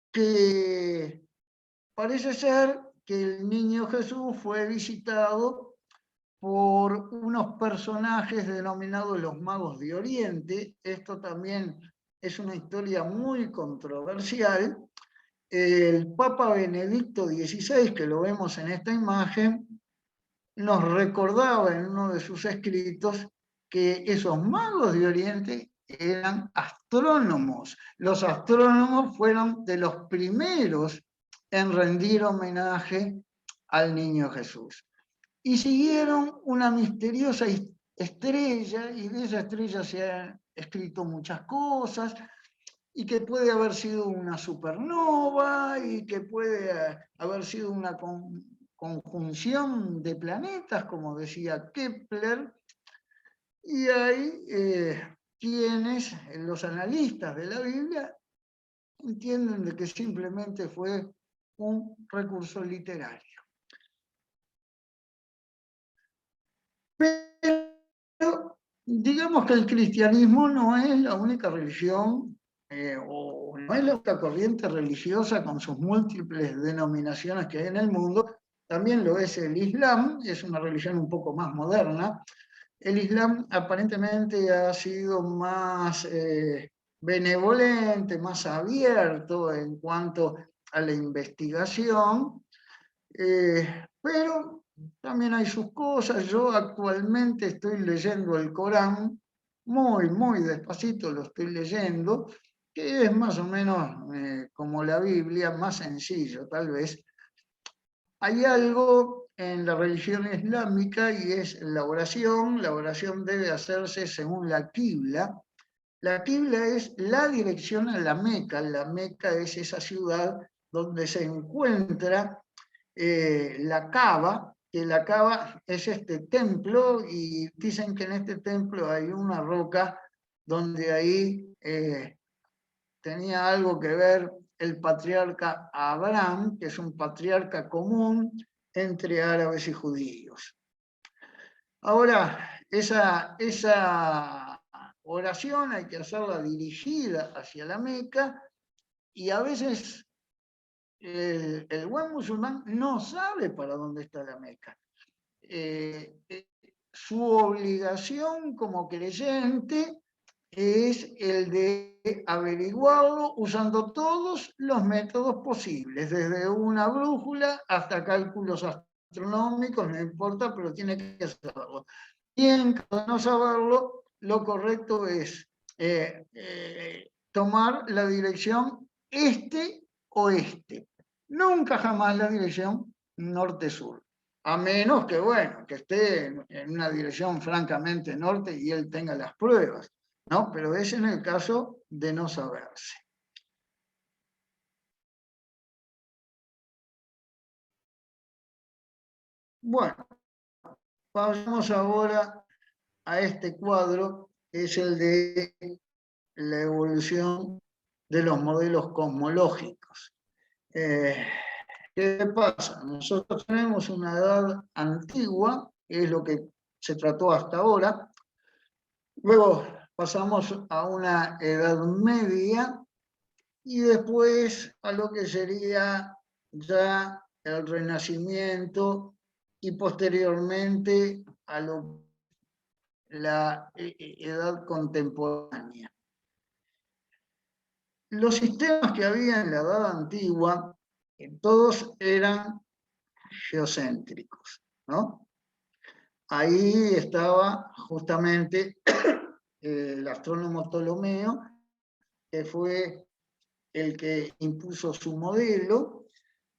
Que parece ser que el niño Jesús fue visitado por unos personajes denominados los magos de Oriente. Esto también es una historia muy controversial. El Papa Benedicto XVI, que lo vemos en esta imagen, nos recordaba en uno de sus escritos que esos magos de Oriente eran astrónomos. Los astrónomos fueron de los primeros en rendir homenaje al niño Jesús. Y siguieron una misteriosa estrella, y de esa estrella se han escrito muchas cosas, y que puede haber sido una supernova, y que puede haber sido una conjunción de planetas, como decía Kepler. Y hay quienes, los analistas de la Biblia, entienden de que simplemente fue un recurso literario. Pero digamos que el cristianismo no es la única religión o no es la única corriente religiosa con sus múltiples denominaciones que hay en el mundo. También lo es el Islam, es una religión un poco más moderna. El Islam aparentemente ha sido más benevolente, más abierto en cuanto a la investigación, pero también hay sus cosas. Yo actualmente estoy leyendo el Corán, muy despacito lo estoy leyendo, que es más o menos como la Biblia, más sencillo tal vez. Hay algo en la religión islámica y es la oración. La oración debe hacerse según la Qibla. La Qibla es la dirección a la Meca. La Meca es esa ciudad donde se encuentra la Kaaba, que la Kaaba es este templo, y dicen que en este templo hay una roca donde ahí tenía algo que ver el patriarca Abraham, que es un patriarca común entre árabes y judíos. Ahora, esa oración hay que hacerla dirigida hacia la Meca, y a veces el buen musulmán no sabe para dónde está la Meca. Su obligación como creyente es el de averiguarlo usando todos los métodos posibles, desde una brújula hasta cálculos astronómicos, no importa, pero tiene que saberlo. Y en caso de no saberlo, lo correcto es tomar la dirección este-oeste. nunca jamás la dirección norte-sur. A menos que, bueno, que esté en una dirección francamente norte y él tenga las pruebas, ¿no? Pero es en el caso de no saberse. Bueno, pasamos ahora a este cuadro, que es el de la evolución de los modelos cosmológicos. ¿Qué pasa? Nosotros tenemos una edad antigua, que es lo que se trató hasta ahora. Luego pasamos a una edad media y después a lo que sería ya el Renacimiento y posteriormente a la edad contemporánea. Los sistemas que había en la edad antigua, todos eran geocéntricos, ¿no? Ahí estaba justamente el astrónomo Ptolomeo, que fue el que impuso su modelo,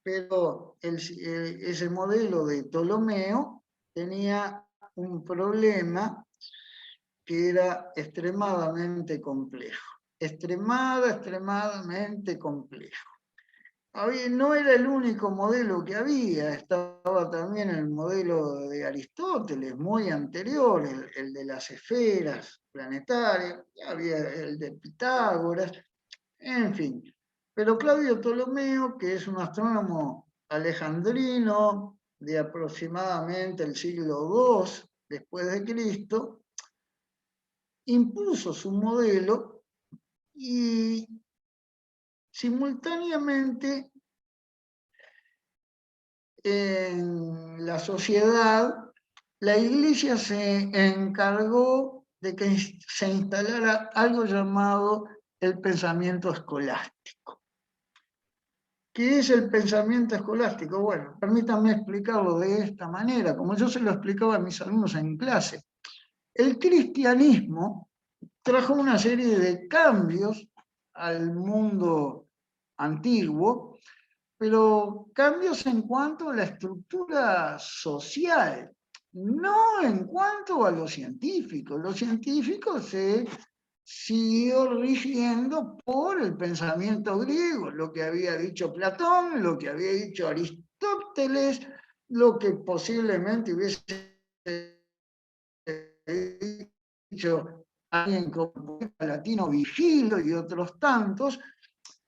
pero ese modelo de Ptolomeo tenía un problema que era extremadamente complejo, extremadamente complejo. No era el único modelo que había, estaba también el modelo de Aristóteles, muy anterior, el de las esferas planetarias, había el de Pitágoras, en fin. Pero Claudio Ptolomeo, que es un astrónomo alejandrino de aproximadamente el siglo II después de Cristo, impuso su modelo y simultáneamente en la sociedad, la Iglesia se encargó de que se instalara algo llamado el pensamiento escolástico. ¿Qué es el pensamiento escolástico? Bueno, permítanme explicarlo de esta manera, como yo se lo explicaba a mis alumnos en clase. El cristianismo trajo una serie de cambios al mundo antiguo, pero cambios en cuanto a la estructura social, no en cuanto a lo científico. Lo científico se siguió rigiendo por el pensamiento griego, lo que había dicho Platón, lo que había dicho Aristóteles, lo que posiblemente hubiese dicho alguien como el latino Vigilo y otros tantos,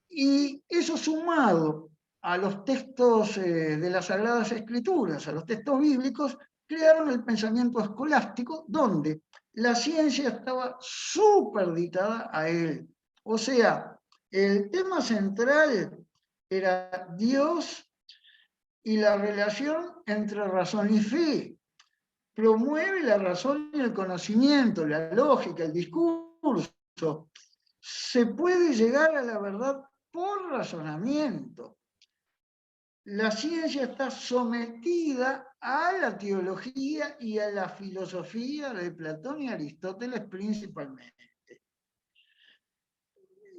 y eso sumado a los textos de las Sagradas Escrituras, a los textos bíblicos, crearon el pensamiento escolástico, donde la ciencia estaba supeditada a él. O sea, el tema central era Dios y la relación entre razón y fe. Promueve la razón y el conocimiento, la lógica, el discurso. Se puede llegar a la verdad por razonamiento. La ciencia está sometida a la teología y a la filosofía de Platón y Aristóteles principalmente.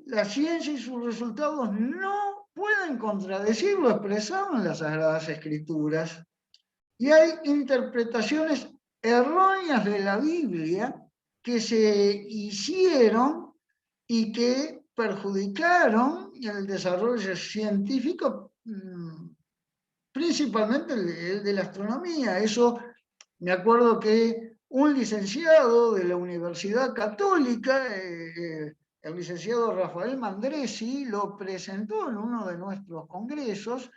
La ciencia y sus resultados no pueden contradecir lo expresado en las Sagradas Escrituras. Y hay interpretaciones erróneas de la Biblia que se hicieron y que perjudicaron el desarrollo científico, principalmente el de la astronomía. Eso me acuerdo que un licenciado de la Universidad Católica, el licenciado Rafael Mandresi, lo presentó en uno de nuestros congresos,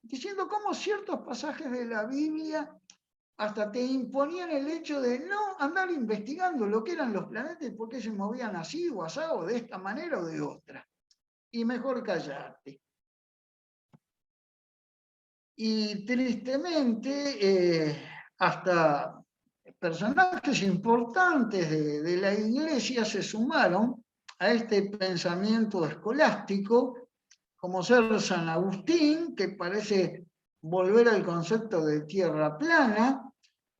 diciendo cómo ciertos pasajes de la Biblia hasta te imponían el hecho de no andar investigando lo que eran los planetas y por qué se movían así o asá o de esta manera o de otra. Y mejor callarte. Y tristemente, hasta personajes importantes de la Iglesia se sumaron a este pensamiento escolástico, como ser San Agustín, que parece volver al concepto de tierra plana,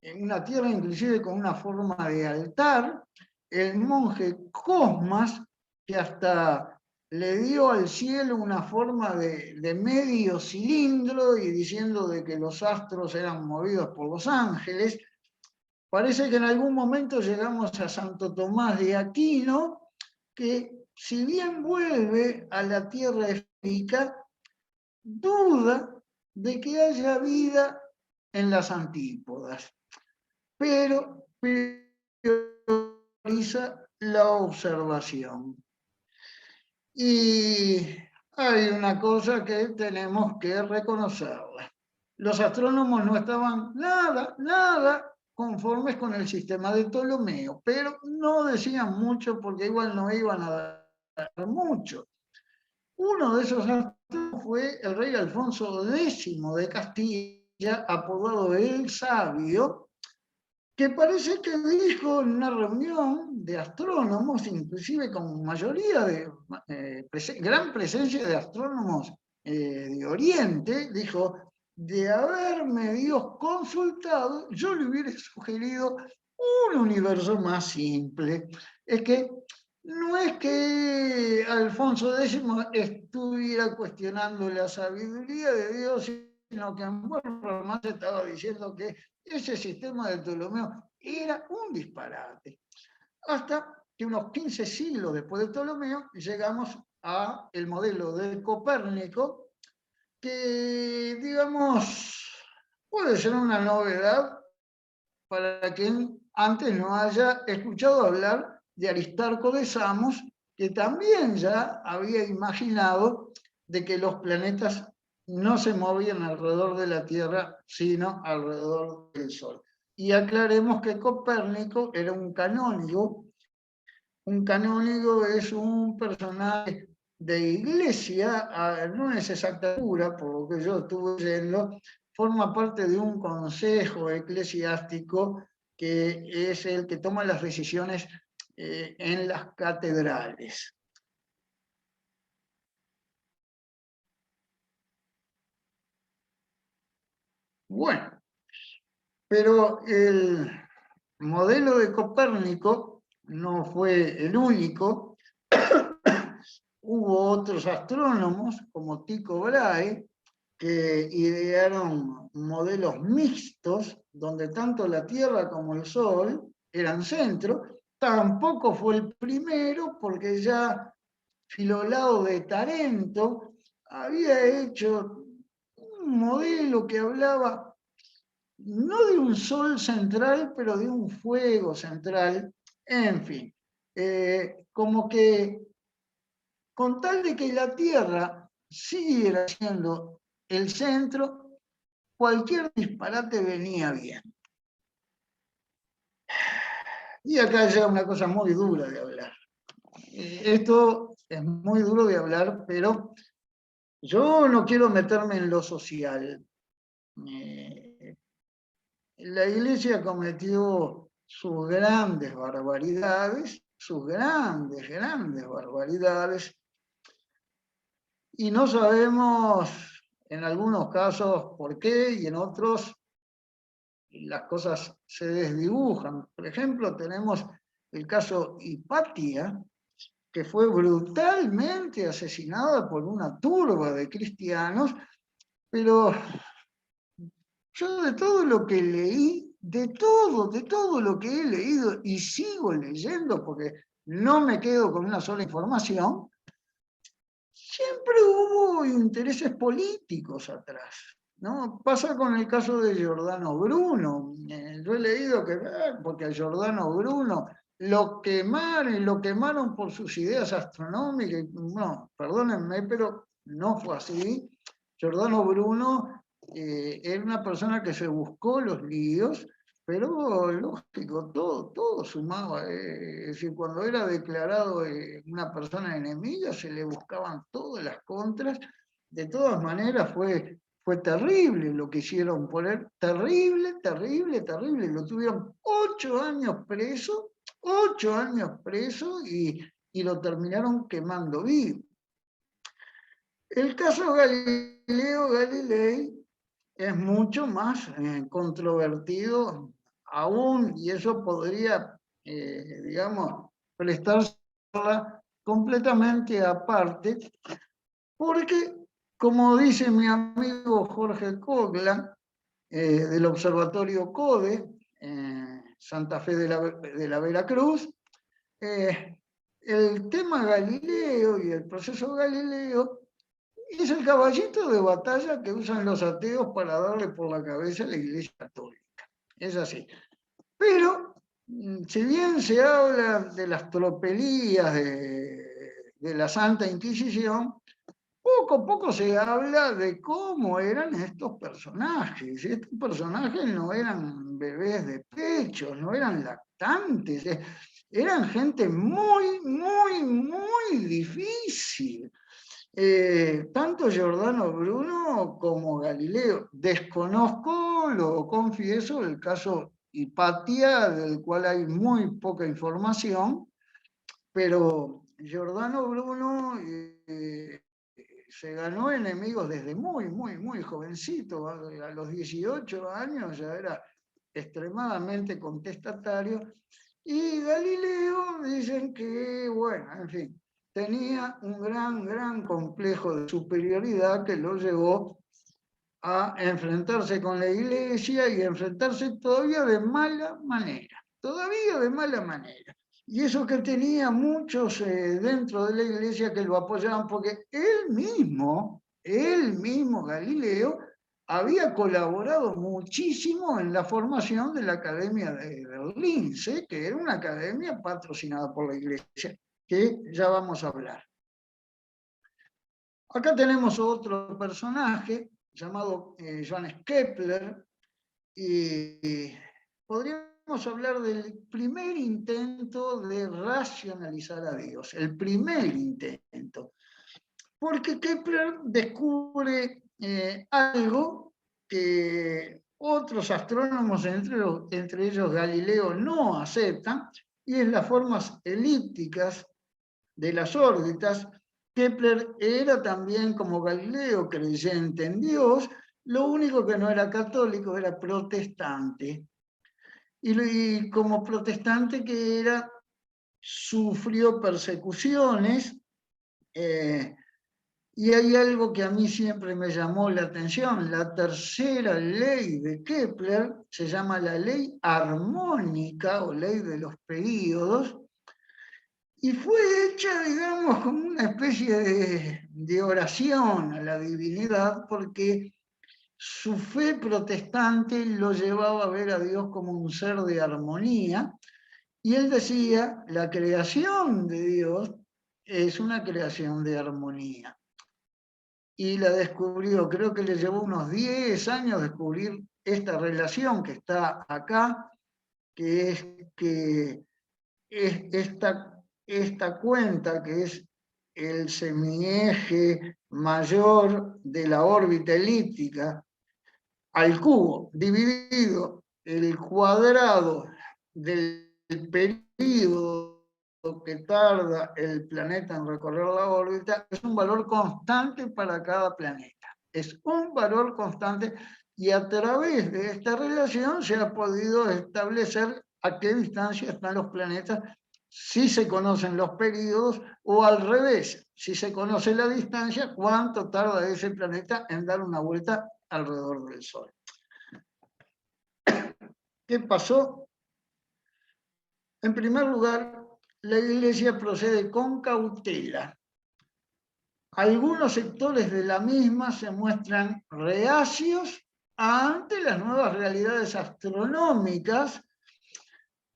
en una tierra inclusive con una forma de altar, el monje Cosmas, que hasta le dio al cielo una forma de medio cilindro y diciendo de que los astros eran movidos por los ángeles. Parece que en algún momento llegamos a Santo Tomás de Aquino, que si bien vuelve a la tierra esférica, duda de que haya vida en las antípodas, pero prioriza la observación. Y hay una cosa que tenemos que reconocerla. Los astrónomos no estaban nada conformes con el sistema de Ptolomeo, pero no decían mucho porque igual no iban a dar mucho. Uno de esos astrónomos fue el rey Alfonso X de Castilla, apodado el Sabio, que parece que dijo en una reunión de astrónomos, inclusive con mayoría de gran presencia de astrónomos de Oriente, dijo: de haberme Dios consultado, yo le hubiera sugerido un universo más simple. Es que no es que Alfonso X estuviera cuestionando la sabiduría de Dios, sino que en buen romance estaba diciendo que ese sistema de Ptolomeo era un disparate. Hasta que unos 15 siglos después de Ptolomeo llegamos al modelo de Copérnico, que, digamos, puede ser una novedad para quien antes no haya escuchado hablar de Aristarco de Samos, que también ya había imaginado de que los planetas no se movían alrededor de la Tierra, sino alrededor del Sol. Y aclaremos que Copérnico era un canónigo. Un canónigo es un personaje de iglesia, no es exacta cura, por lo que yo estuve leyendo, forma parte de un consejo eclesiástico que es el que toma las decisiones en las catedrales. Bueno, pero el modelo de Copérnico no fue el único. Hubo otros astrónomos, como Tycho Brahe, que idearon modelos mixtos, donde tanto la Tierra como el Sol eran centro. Tampoco fue el primero, porque ya Filolao de Tarento había hecho un modelo que hablaba no de un sol central, pero de un fuego central. En fin, como que con tal de que la Tierra siguiera siendo el centro, cualquier disparate venía bien. Y acá ya una cosa muy dura de hablar. Esto es muy duro de hablar, pero yo no quiero meterme en lo social. La Iglesia cometió sus grandes barbaridades, grandes barbaridades, y no sabemos en algunos casos por qué, y en otros las cosas se desdibujan. Por ejemplo, tenemos el caso Hipatia, que fue brutalmente asesinada por una turba de cristianos, pero yo de todo lo que leí, de todo lo que he leído y sigo leyendo, porque no me quedo con una sola información, siempre hubo intereses políticos atrás, ¿no? Pasa con el caso de Giordano Bruno. Yo he leído que, porque a Giordano Bruno lo quemaron por sus ideas astronómicas. No, perdónenme, pero no fue así. Giordano Bruno era una persona que se buscó los líos, pero lógico, todo sumaba. Es decir, cuando era declarado una persona enemiga, se le buscaban todas las contras. De todas maneras, fue terrible lo que hicieron por él. Terrible. Lo tuvieron 8 años preso y lo terminaron quemando vivo. El caso Galileo Galilei es mucho más controvertido aún, y eso podría, digamos, prestarse completamente aparte, porque, como dice mi amigo Jorge Coglan, del Observatorio CODE, Santa Fe de la Veracruz, el tema Galileo y el proceso Galileo es el caballito de batalla que usan los ateos para darle por la cabeza a la Iglesia Católica. Es así. Pero, si bien se habla de las tropelías de la Santa Inquisición, poco a poco se habla de cómo eran estos personajes. Estos personajes no eran bebés de pecho, no eran lactantes, eran gente muy, muy, muy difícil. Tanto Giordano Bruno como Galileo. Desconozco, lo confieso, el caso Hipatia, del cual hay muy poca información, pero Giordano Bruno se ganó enemigos desde muy, muy, muy jovencito. A los 18 años ya era extremadamente contestatario. Y Galileo dicen que, bueno, en fin, tenía un gran, gran complejo de superioridad que lo llevó a enfrentarse con la Iglesia y a enfrentarse todavía de mala manera, todavía de mala manera. Y eso que tenía muchos dentro de la Iglesia que lo apoyaban, porque él mismo, Galileo, había colaborado muchísimo en la formación de la Academia de Lince, que era una academia patrocinada por la Iglesia, que ya vamos a hablar. Acá tenemos otro personaje llamado Johannes Kepler, y podríamos hablar del primer intento de racionalizar a Dios, el primer intento, porque Kepler descubre algo que otros astrónomos, entre ellos Galileo, no aceptan, y es las formas elípticas de las órbitas. Kepler era también, como Galileo, creyente en Dios, lo único que no era católico era protestante. Y como protestante que era, sufrió persecuciones, y hay algo que a mí siempre me llamó la atención. La tercera ley de Kepler se llama la ley armónica o ley de los períodos, y fue hecha, digamos, como una especie de oración a la divinidad, porque su fe protestante lo llevaba a ver a Dios como un ser de armonía, y él decía, la creación de Dios es una creación de armonía. Y la descubrió, creo que le llevó unos 10 años descubrir esta relación que está acá, que es esta cuenta, que es el semieje mayor de la órbita elíptica, al cubo, dividido el cuadrado del período que tarda el planeta en recorrer la órbita, es un valor constante para cada planeta. Es un valor constante, y a través de esta relación se ha podido establecer a qué distancia están los planetas, si se conocen los períodos, o al revés, si se conoce la distancia, cuánto tarda ese planeta en dar una vuelta alrededor del Sol. ¿Qué pasó? En primer lugar, la Iglesia procede con cautela. Algunos sectores de la misma se muestran reacios ante las nuevas realidades astronómicas,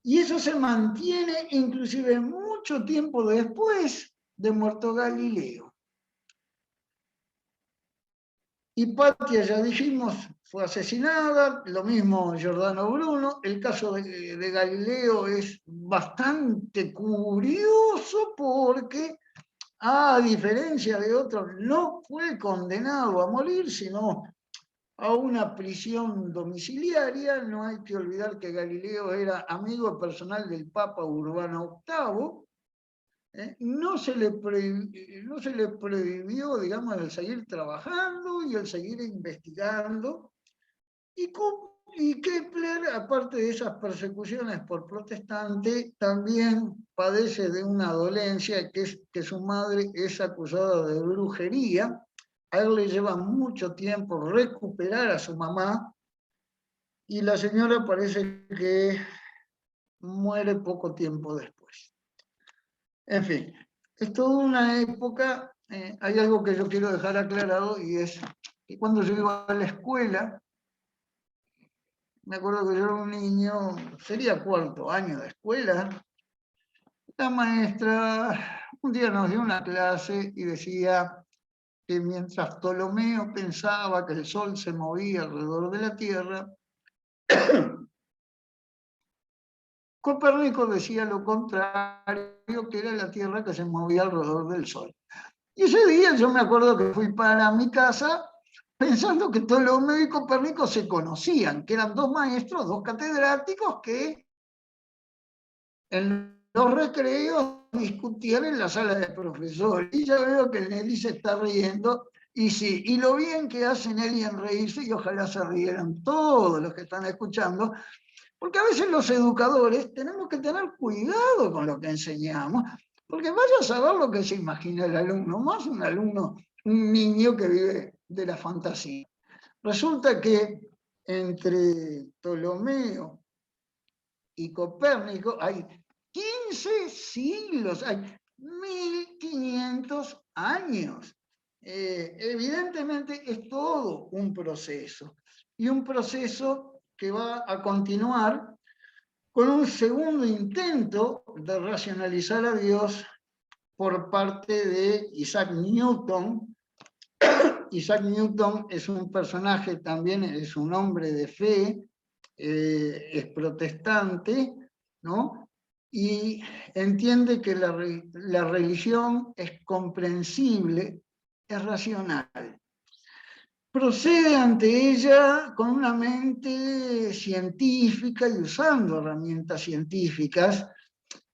y eso se mantiene inclusive mucho tiempo después de muerto Galileo. Hipatia, ya dijimos, fue asesinada, lo mismo Giordano Bruno. El caso de Galileo es bastante curioso porque, a diferencia de otros, no fue condenado a morir, sino a una prisión domiciliaria. No hay que olvidar que Galileo era amigo personal del Papa Urbano VIII. No se le prohibió, digamos, el seguir trabajando y el seguir investigando, y Y Kepler, aparte de esas persecuciones por protestante, también padece de una dolencia, que es que su madre es acusada de brujería. A él le lleva mucho tiempo recuperar a su mamá, y la señora parece que muere poco tiempo después. En fin, es toda una época. Hay algo que yo quiero dejar aclarado, y es que cuando yo iba a la escuela, me acuerdo que yo era un niño, sería cuarto año de escuela, la maestra un día nos dio una clase y decía que mientras Ptolomeo pensaba que el sol se movía alrededor de la Tierra, Copérnico decía lo contrario, que era la Tierra que se movía alrededor del sol. Y ese día yo me acuerdo que fui para mi casa pensando que Ptolomeo y Copérnico se conocían, que eran dos maestros, dos catedráticos que en los recreos discutían en la sala de profesores. Y ya veo que Nelly se está riendo, y sí, y lo bien que hace Nelly en reírse, y ojalá se rieran todos los que están escuchando, porque a veces los educadores tenemos que tener cuidado con lo que enseñamos, porque vaya a saber lo que se imagina el alumno, más un alumno, un niño que vive de la fantasía. Resulta que entre Ptolomeo y Copérnico hay 15 siglos, hay 1500 años. Evidentemente es todo un proceso, y un proceso que va a continuar con un segundo intento de racionalizar a Dios por parte de Isaac Newton. Isaac Newton es un personaje también, es un hombre de fe, es protestante, ¿no? Y entiende que la religión es comprensible, es racional. Procede ante ella con una mente científica y usando herramientas científicas.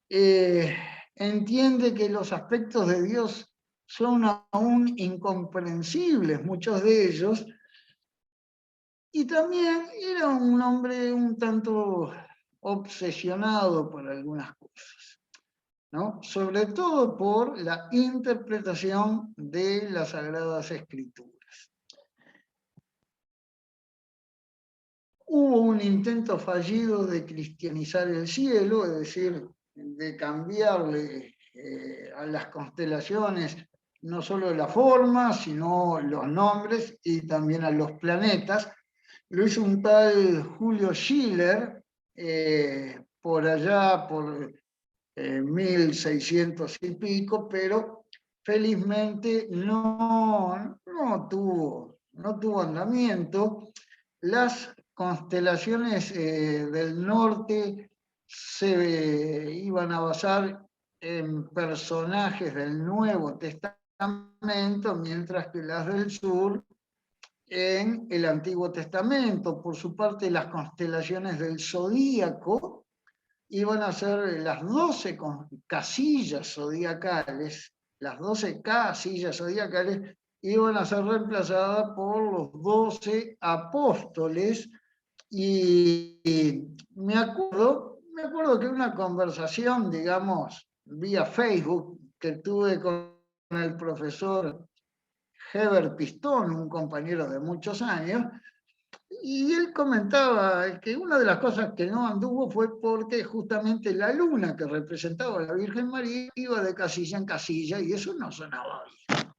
Entiende que los aspectos de Dios son aún incomprensibles, muchos de ellos, y también era un hombre un tanto obsesionado por algunas cosas, ¿no? Sobre todo por la interpretación de las Sagradas Escrituras. Hubo un intento fallido de cristianizar el cielo, es decir, de cambiarle a las constelaciones no solo la forma, sino los nombres, y también a los planetas. Lo hizo un tal Julio Schiller, por allá por 1600 y pico, pero felizmente no tuvo andamiento. Las constelaciones del norte se iban a basar en personajes del Nuevo Testamento, mientras que las del sur en el Antiguo Testamento. Por su parte, las constelaciones del zodíaco iban a ser las 12 casillas zodiacales, las 12 casillas zodiacales iban a ser reemplazadas por los 12 apóstoles. Y me acuerdo que una conversación, digamos, vía Facebook, que tuve con el profesor Heber Pistón, un compañero de muchos años, y él comentaba que una de las cosas que no anduvo fue porque justamente la luna que representaba a la Virgen María iba de casilla en casilla, y eso no sonaba bien.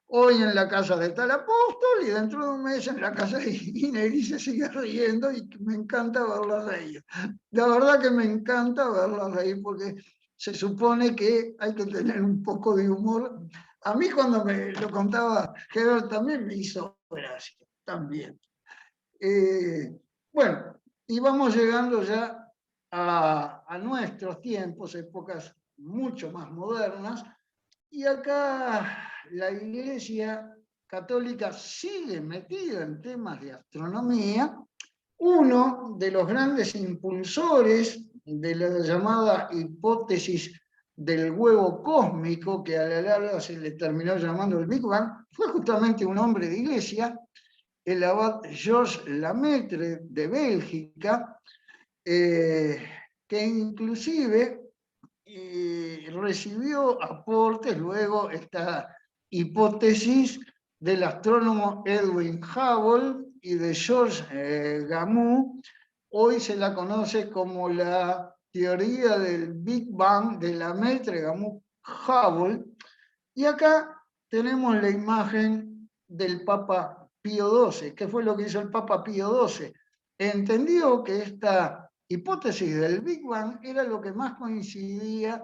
Hoy en la casa de tal apóstol, y dentro de un mes en la casa de Inés, y se sigue riendo, y me encanta verla reír. La verdad que me encanta verla reír, porque se supone que hay que tener un poco de humor. A mí cuando me lo contaba Heber también me hizo gracia, también. Bueno, y vamos llegando ya a nuestros tiempos, épocas mucho más modernas, y acá la Iglesia Católica sigue metida en temas de astronomía. Uno de los grandes impulsores de la llamada hipótesis del huevo cósmico, que a la larga se le terminó llamando el Big Bang, fue justamente un hombre de Iglesia, el abad Georges Lemaitre de Bélgica, que inclusive recibió aportes luego esta hipótesis del astrónomo Edwin Hubble y de Georges Gamow. Hoy se la conoce como la teoría del Big Bang de Lemaitre, Gamow, Hubble. Y acá tenemos la imagen del Papa Pío XII. ¿Qué fue lo que hizo el Papa Pío XII? Entendió que esta hipótesis del Big Bang era lo que más coincidía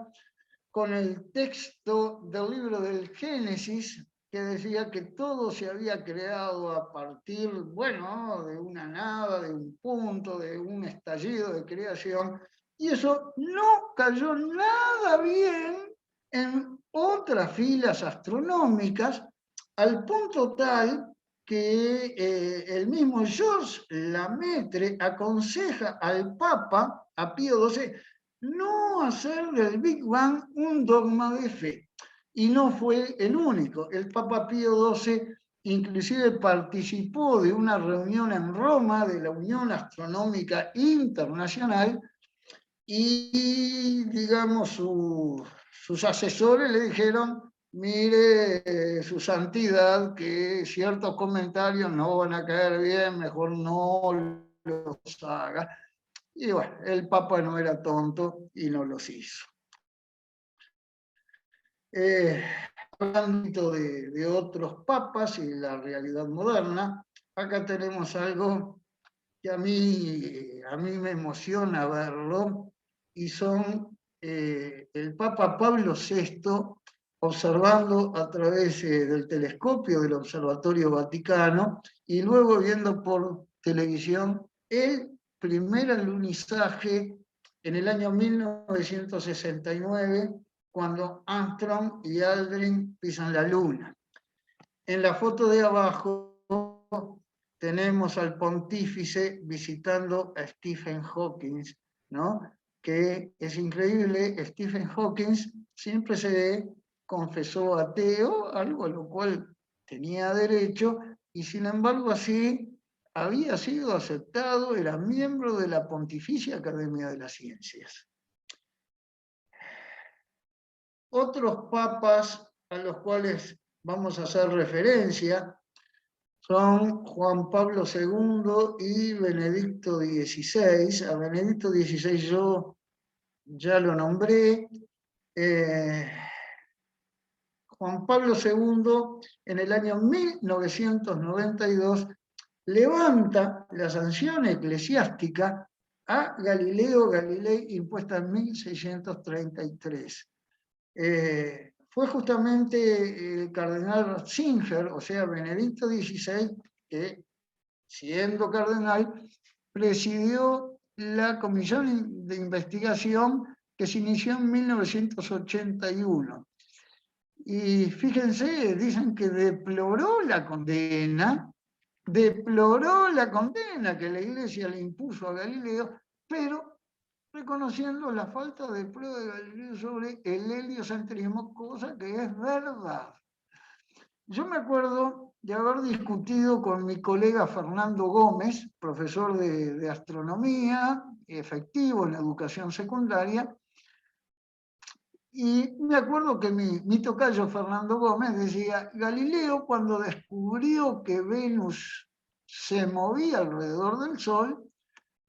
con el texto del libro del Génesis, que decía que todo se había creado a partir, bueno, de una nada, de un punto, de un estallido de creación, y eso no cayó nada bien en otras filas astronómicas, al punto tal que el mismo Georges Lemaitre aconseja al Papa, a Pío XII, no hacer del Big Bang un dogma de fe. Y no fue el único. El Papa Pío XII inclusive participó de una reunión en Roma de la Unión Astronómica Internacional y, digamos, sus asesores le dijeron: mire, su santidad, que ciertos comentarios no van a caer bien, mejor no los haga. Y bueno, el Papa no era tonto y no los hizo. Hablando de otros papas y la realidad moderna, acá tenemos algo que a mí me emociona verlo, y son el Papa Pablo VI observando a través del telescopio del Observatorio Vaticano y luego viendo por televisión el primer alunizaje en el año 1969, cuando Armstrong y Aldrin pisan la Luna. En la foto de abajo tenemos al pontífice visitando a Stephen Hawking, ¿no? Que es increíble, Stephen Hawking siempre se confesó ateo, algo a lo cual tenía derecho, y sin embargo así había sido aceptado, era miembro de la Pontificia Academia de las Ciencias. Otros papas a los cuales vamos a hacer referencia son Juan Pablo II y Benedicto XVI. A Benedicto XVI yo ya lo nombré. Juan Pablo II, en el año 1992, levanta la sanción eclesiástica a Galileo Galilei impuesta en 1633. Fue justamente el cardenal Ratzinger, o sea, Benedicto XVI, que, siendo cardenal, presidió la comisión de investigación que se inició en 1981. Y fíjense, dicen que deploró la condena que la Iglesia le impuso a Galileo, pero reconociendo la falta de prueba de Galileo sobre el heliocentrismo, cosa que es verdad. Yo me acuerdo de haber discutido con mi colega Fernando Gómez, profesor de astronomía, efectivo en la educación secundaria, y me acuerdo que mi tocayo Fernando Gómez decía: Galileo, cuando descubrió que Venus se movía alrededor del Sol,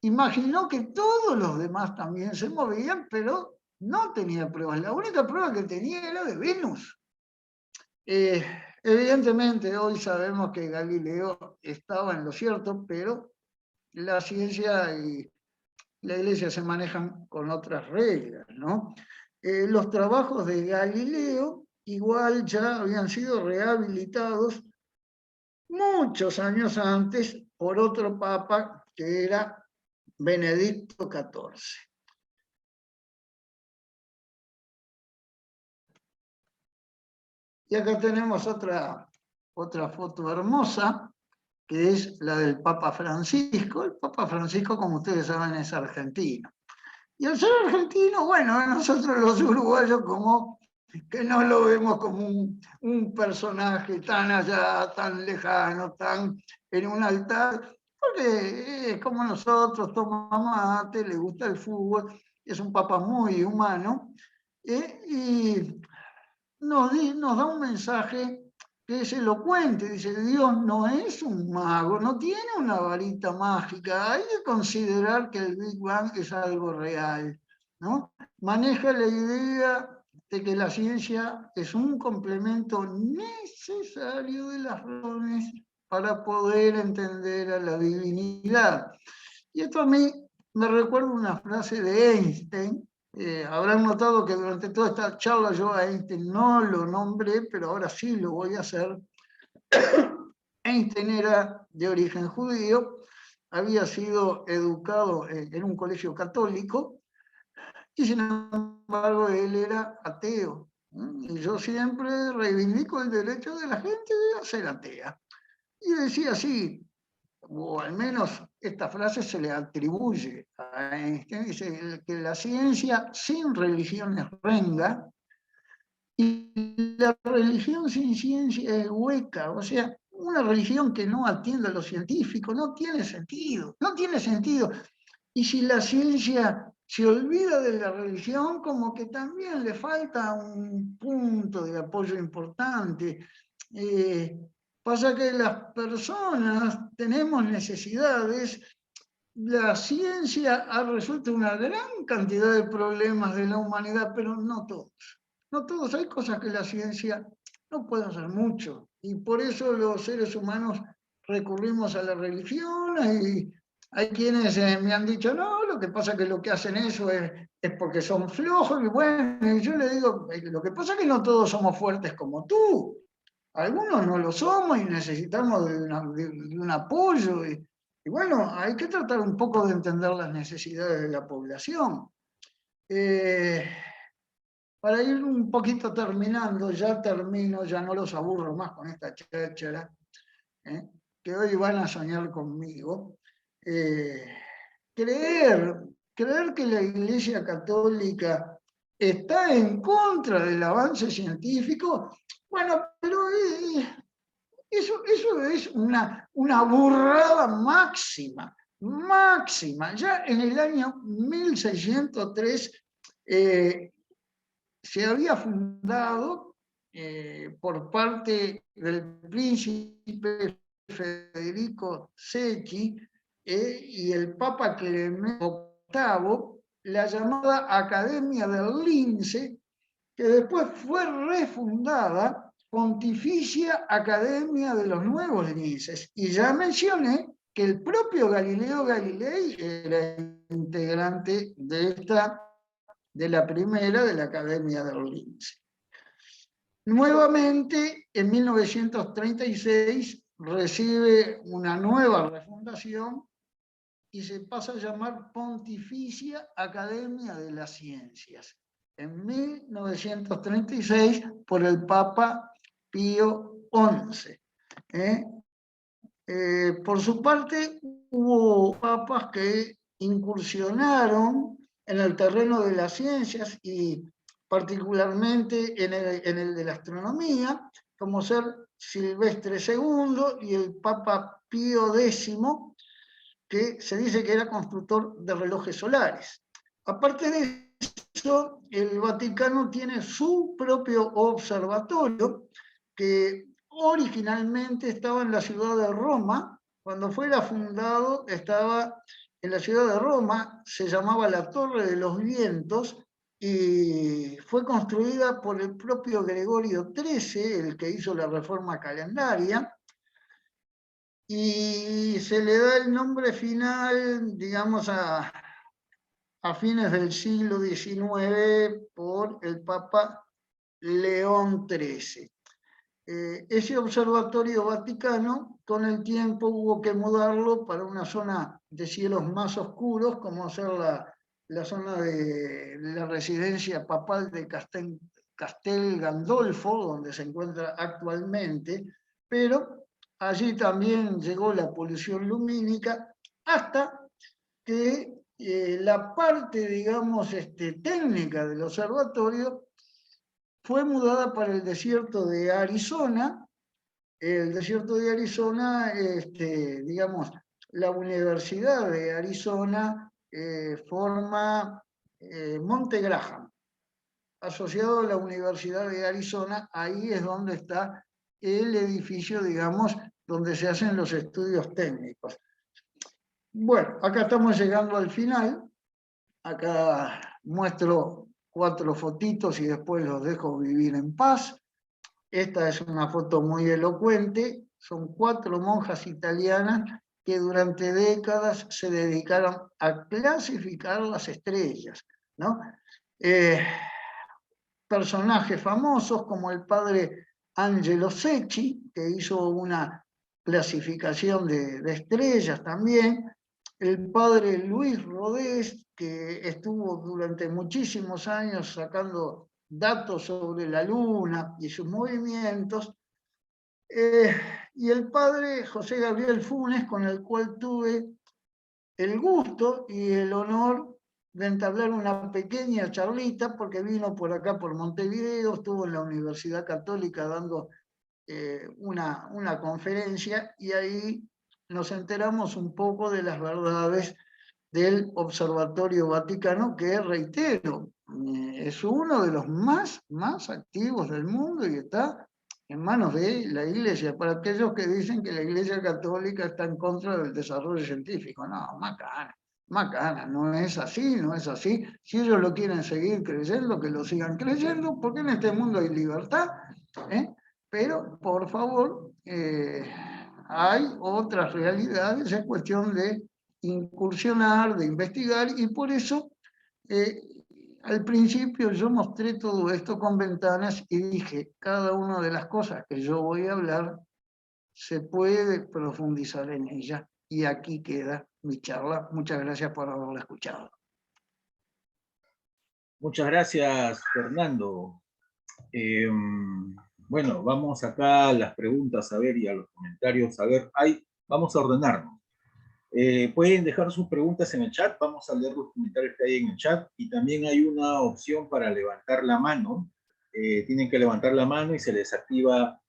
imaginó que todos los demás también se movían, pero no tenía pruebas. La única prueba que tenía era de Venus. Evidentemente hoy sabemos que Galileo estaba en lo cierto, pero la ciencia y la Iglesia se manejan con otras reglas, ¿no? Los trabajos de Galileo igual ya habían sido rehabilitados muchos años antes por otro papa, que era Benedicto XIV. Y acá tenemos otra foto hermosa, que es la del Papa Francisco. El Papa Francisco, como ustedes saben, es argentino. Y al ser argentino, bueno, nosotros los uruguayos, como que no lo vemos como un personaje tan allá, tan lejano, tan en un altar, porque es como nosotros, toma mate, le gusta el fútbol, es un papa muy humano, y nos da un mensaje que es elocuente. Dice, Dios no es un mago, no tiene una varita mágica, hay que considerar que el Big Bang es algo real, ¿no? Maneja la idea de que la ciencia es un complemento necesario de las razones para poder entender a la divinidad. Y esto a mí me recuerda una frase de Einstein. Habrán notado que durante toda esta charla yo a Einstein no lo nombré, pero ahora sí lo voy a hacer. Einstein era de origen judío, había sido educado en un colegio católico, y sin embargo él era ateo. Y yo siempre reivindico el derecho de la gente a ser atea. Y decía así, o al menos esta frase se le atribuye a Einstein, dice que la ciencia sin religión es renga y la religión sin ciencia es hueca. O sea, una religión que no atiende a lo científico no tiene sentido, no tiene sentido. Y si la ciencia se olvida de la religión, como que también le falta un punto de apoyo importante. Pasa que las personas tenemos necesidades. La ciencia ha resuelto una gran cantidad de problemas de la humanidad, pero no todos. No todos. Hay cosas que la ciencia no puede hacer mucho. Y por eso los seres humanos recurrimos a la religión. Y hay quienes me han dicho, no, lo que pasa es que lo que hacen eso es porque son flojos. Y bueno, yo le digo, lo que pasa es que no todos somos fuertes como tú. Algunos no lo somos y necesitamos de un apoyo. Y bueno, hay que tratar un poco de entender las necesidades de la población. Para ir un poquito terminando, ya termino, ya no los aburro más con esta cháchara, que hoy van a soñar conmigo. Creer, creer que la Iglesia Católica está en contra del avance científico, bueno, pero eso es una burrada máxima, máxima. Ya en el año 1603 se había fundado por parte del príncipe Federico Secchi y el Papa Clemente VIII, la llamada Academia del Lince, que después fue refundada Pontificia Academia de los Nuevos Linces. Y ya mencioné que el propio Galileo Galilei era integrante de la primera de la Academia del Lince. Nuevamente, en 1936, recibe una nueva refundación y se pasa a llamar Pontificia Academia de las Ciencias, en 1936 por el Papa Pío XI. Por su parte, hubo papas que incursionaron en el terreno de las ciencias y particularmente en el de la astronomía, como ser Silvestre II y el Papa Pío X, que se dice que era constructor de relojes solares. Aparte de eso, el Vaticano tiene su propio observatorio que originalmente estaba en la ciudad de Roma. Cuando fuera fundado estaba en la ciudad de Roma, se llamaba la Torre de los Vientos y fue construida por el propio Gregorio XIII, el que hizo la reforma calendaria, y se le da el nombre final, digamos, a fines del siglo XIX por el Papa León XIII. Ese observatorio vaticano, con el tiempo hubo que mudarlo para una zona de cielos más oscuros, como ser la zona de la residencia papal de Castel Gandolfo, donde se encuentra actualmente, pero allí también llegó la polución lumínica hasta que la parte, digamos, técnica del observatorio fue mudada para el desierto de Arizona. El desierto de Arizona, digamos, la Universidad de Arizona forma Monte Graham, asociado a la Universidad de Arizona. Ahí es donde está el edificio, digamos, donde se hacen los estudios técnicos. Bueno, acá estamos llegando al final. Acá muestro 4 fotitos y después los dejo vivir en paz. Esta es una foto muy elocuente. Son 4 monjas italianas que durante décadas se dedicaron a clasificar las estrellas, ¿no? Personajes famosos como el padre Angelo Secchi, que hizo una clasificación de estrellas también, el padre Luis Rodés, que estuvo durante muchísimos años sacando datos sobre la luna y sus movimientos, y el padre José Gabriel Funes, con el cual tuve el gusto y el honor de entablar una pequeña charlita, porque vino por acá, por Montevideo, estuvo en la Universidad Católica dando una conferencia, y ahí nos enteramos un poco de las verdades del Observatorio Vaticano, que, reitero, es uno de los más activos del mundo y está en manos de la Iglesia. Para aquellos que dicen que la Iglesia Católica está en contra del desarrollo científico, no, macana, no es así, no es así. Si ellos lo quieren seguir creyendo, que lo sigan creyendo, porque en este mundo hay libertad, pero por favor, hay otras realidades, es cuestión de incursionar, de investigar, y por eso al principio yo mostré todo esto con ventanas y dije, cada una de las cosas que yo voy a hablar se puede profundizar en ella, y aquí queda mi charla. Muchas gracias por haberla escuchado. Muchas gracias, Fernando. Bueno, vamos acá a las preguntas, a ver, y a los comentarios, a ver. Vamos a ordenarnos. Pueden dejar sus preguntas en el chat, vamos a leer los comentarios que hay en el chat, y también hay una opción para levantar la mano. Tienen que levantar la mano y se les activa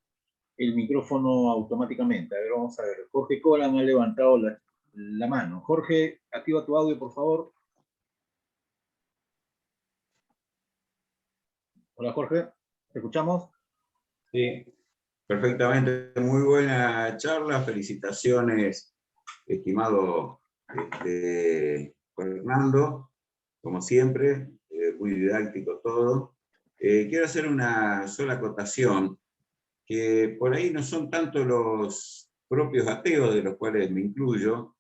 el micrófono automáticamente. A ver, vamos a ver. Jorge Colan ha levantado la mano. Jorge, activa tu audio, por favor. Hola, Jorge, ¿te escuchamos? Sí, perfectamente. Muy buena charla. Felicitaciones, estimado Fernando, como siempre, muy didáctico todo. Quiero hacer una sola acotación, que por ahí no son tanto los propios ateos, de los cuales me incluyo,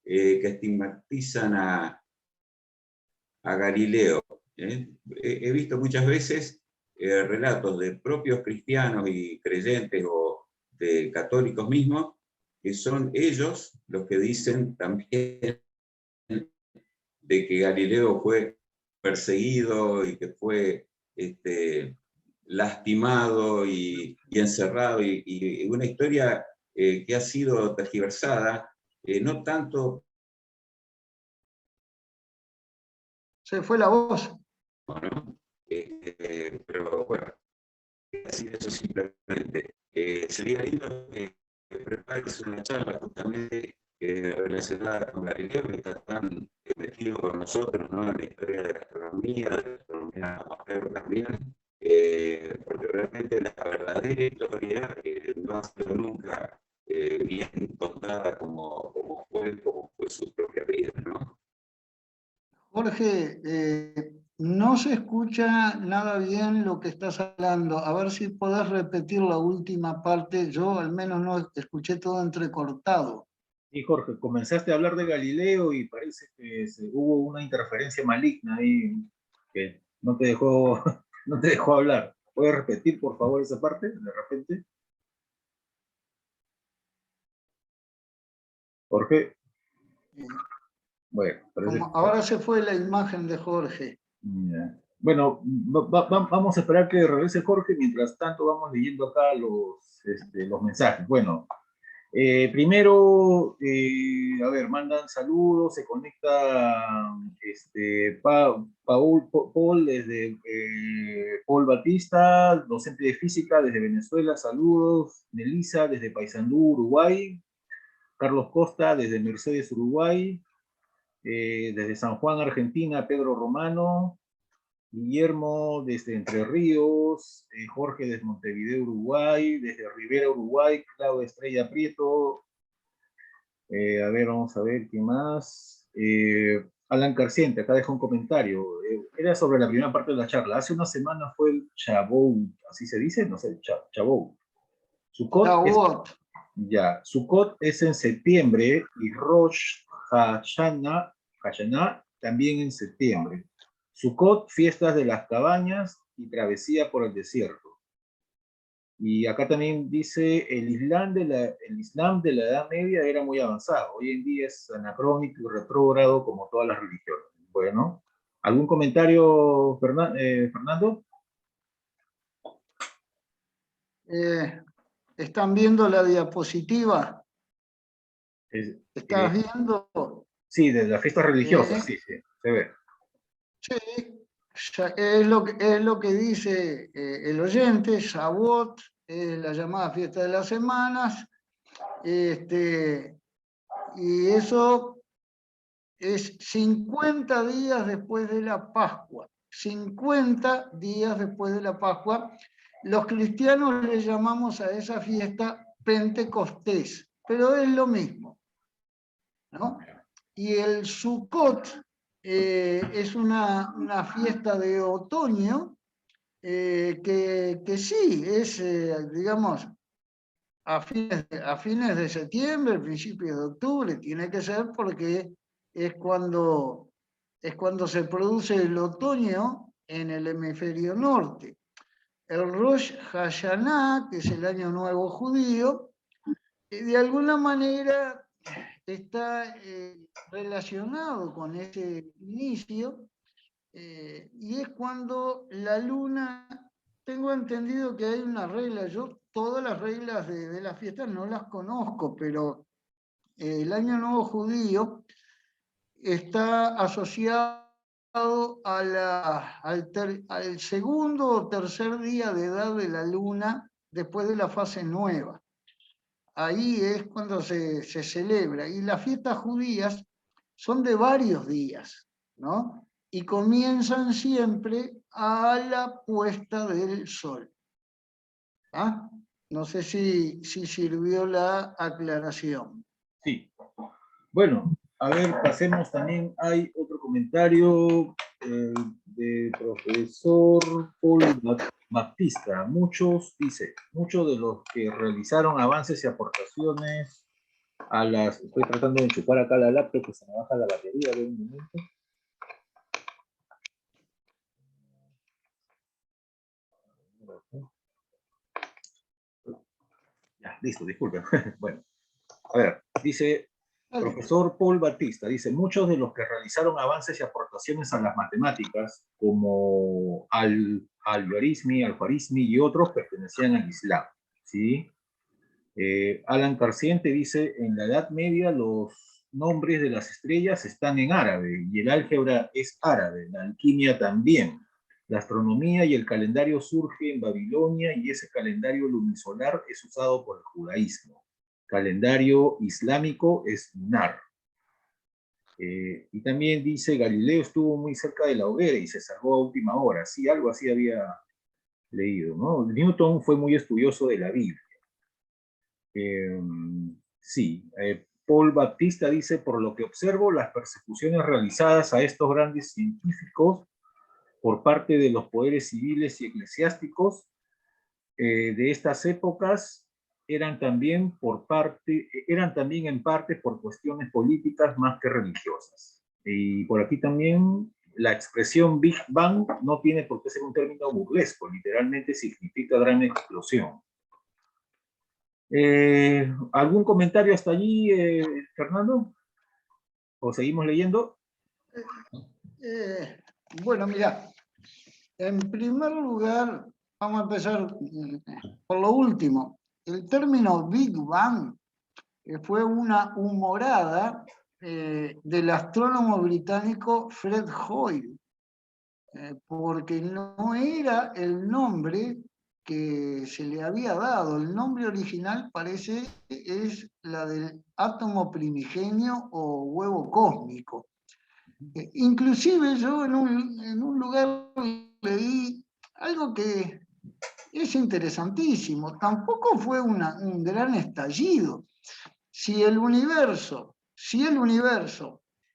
que estigmatizan a Galileo. He visto muchas veces relatos de propios cristianos y creyentes o de católicos mismos, que son ellos los que dicen también de que Galileo fue perseguido y que fue lastimado y encerrado, y una historia que ha sido tergiversada, no tanto... Se fue la voz. Bueno, pero bueno, decir eso simplemente. Sería lindo que prepares una charla justamente relacionada con Galileo, que está tan metido con nosotros, ¿no?, en la historia de la astronomía amateur también, porque realmente la verdadera historia no ha sido nunca bien contada como fue su propia vida, ¿no? Jorge, no se escucha nada bien lo que estás hablando. A ver si podés repetir la última parte. Yo al menos no escuché todo entrecortado. Y Jorge, comenzaste a hablar de Galileo y parece que hubo una interferencia maligna ahí que no te dejó, no te dejó hablar. ¿Puedes repetir, por favor, esa parte de repente? Jorge. Bueno, parece que... Ahora se fue la imagen de Jorge. Yeah. Bueno, vamos a esperar que regrese Jorge. Mientras tanto, vamos leyendo acá los mensajes. Bueno, Primero, a ver, mandan saludos, se conecta Paul desde Paul Batista, docente de física desde Venezuela, saludos. Melissa desde Paysandú, Uruguay. Carlos Costa desde Mercedes, Uruguay. Desde San Juan, Argentina, Pedro Romano. Guillermo desde Entre Ríos, Jorge desde Montevideo, Uruguay, desde Rivera, Uruguay, Claudia Estrella Prieto, a ver, vamos a ver, ¿qué más? Alan Carciente, acá deja un comentario. Era sobre la primera parte de la charla. Hace una semana fue el Chabot, ¿así se dice? No sé, Chabot. Sukkot es en septiembre y Rosh Hashanah también en septiembre. Sukkot, fiestas de las cabañas y travesía por el desierto. Y acá también dice, el Islam de la Edad Media era muy avanzado. Hoy en día es anacrónico y retrógrado como todas las religiones. Bueno, ¿algún comentario, Fernando? ¿Están viendo la diapositiva? ¿Estás viendo? Sí, de las fiestas religiosas, sí, se ve. Sí, es lo que dice el oyente. Shavuot es la llamada fiesta de las semanas, y eso es 50 días después de la Pascua. 50 días después de la Pascua. Los cristianos le llamamos a esa fiesta Pentecostés, pero es lo mismo, ¿no? Y el Sukkot es una fiesta de otoño que sí, es, digamos, a fines de septiembre, principios de octubre, tiene que ser porque es cuando se produce el otoño en el hemisferio norte. El Rosh Hashanah, que es el Año Nuevo Judío, de alguna manera está relacionado con ese inicio, y es cuando la luna, tengo entendido que hay una regla, yo todas las reglas de las fiestas no las conozco, pero el Año Nuevo Judío está asociado al segundo o tercer día de edad de la luna después de la fase nueva. Ahí es cuando se celebra. Y las fiestas judías son de varios días, ¿no? Y comienzan siempre a la puesta del sol. ¿Ah? No sé si sirvió la aclaración. Sí. Bueno, a ver, pasemos también. Hay otro comentario de profesor Paul Baptista. Dice, muchos de los que realizaron avances y aportaciones a las... Estoy tratando de enchufar acá la laptop que se me baja la batería de un momento. Ya, listo, disculpen. Bueno, a ver, dice profesor Paul Batista, dice, muchos de los que realizaron avances y aportaciones a las matemáticas, como al-Khwarizmi y otros, pertenecían al Islam, ¿sí? Alan Carciente dice, en la Edad Media los nombres de las estrellas están en árabe, y el álgebra es árabe, la alquimia también. La astronomía y el calendario surge en Babilonia, y ese calendario lunisolar es usado por el judaísmo. Calendario islámico es lunar. Y también dice, Galileo estuvo muy cerca de la hoguera y se salvó a última hora. Sí, algo así había leído, ¿no? Newton fue muy estudioso de la Biblia. Sí, Paul Baptista dice, por lo que observo, las persecuciones realizadas a estos grandes científicos por parte de los poderes civiles y eclesiásticos de estas épocas eran también en parte por cuestiones políticas más que religiosas. Y por aquí también la expresión Big Bang no tiene por qué ser un término burlesco, literalmente significa gran explosión. ¿Algún comentario hasta allí, Fernando? ¿O seguimos leyendo? Bueno, mira, en primer lugar, vamos a empezar por lo último. El término Big Bang fue una humorada del astrónomo británico Fred Hoyle, porque no era el nombre que se le había dado. El nombre original parece es la del átomo primigenio o huevo cósmico. Inclusive yo en un lugar leí algo que es interesantísimo. Tampoco fue un gran estallido. Si el universo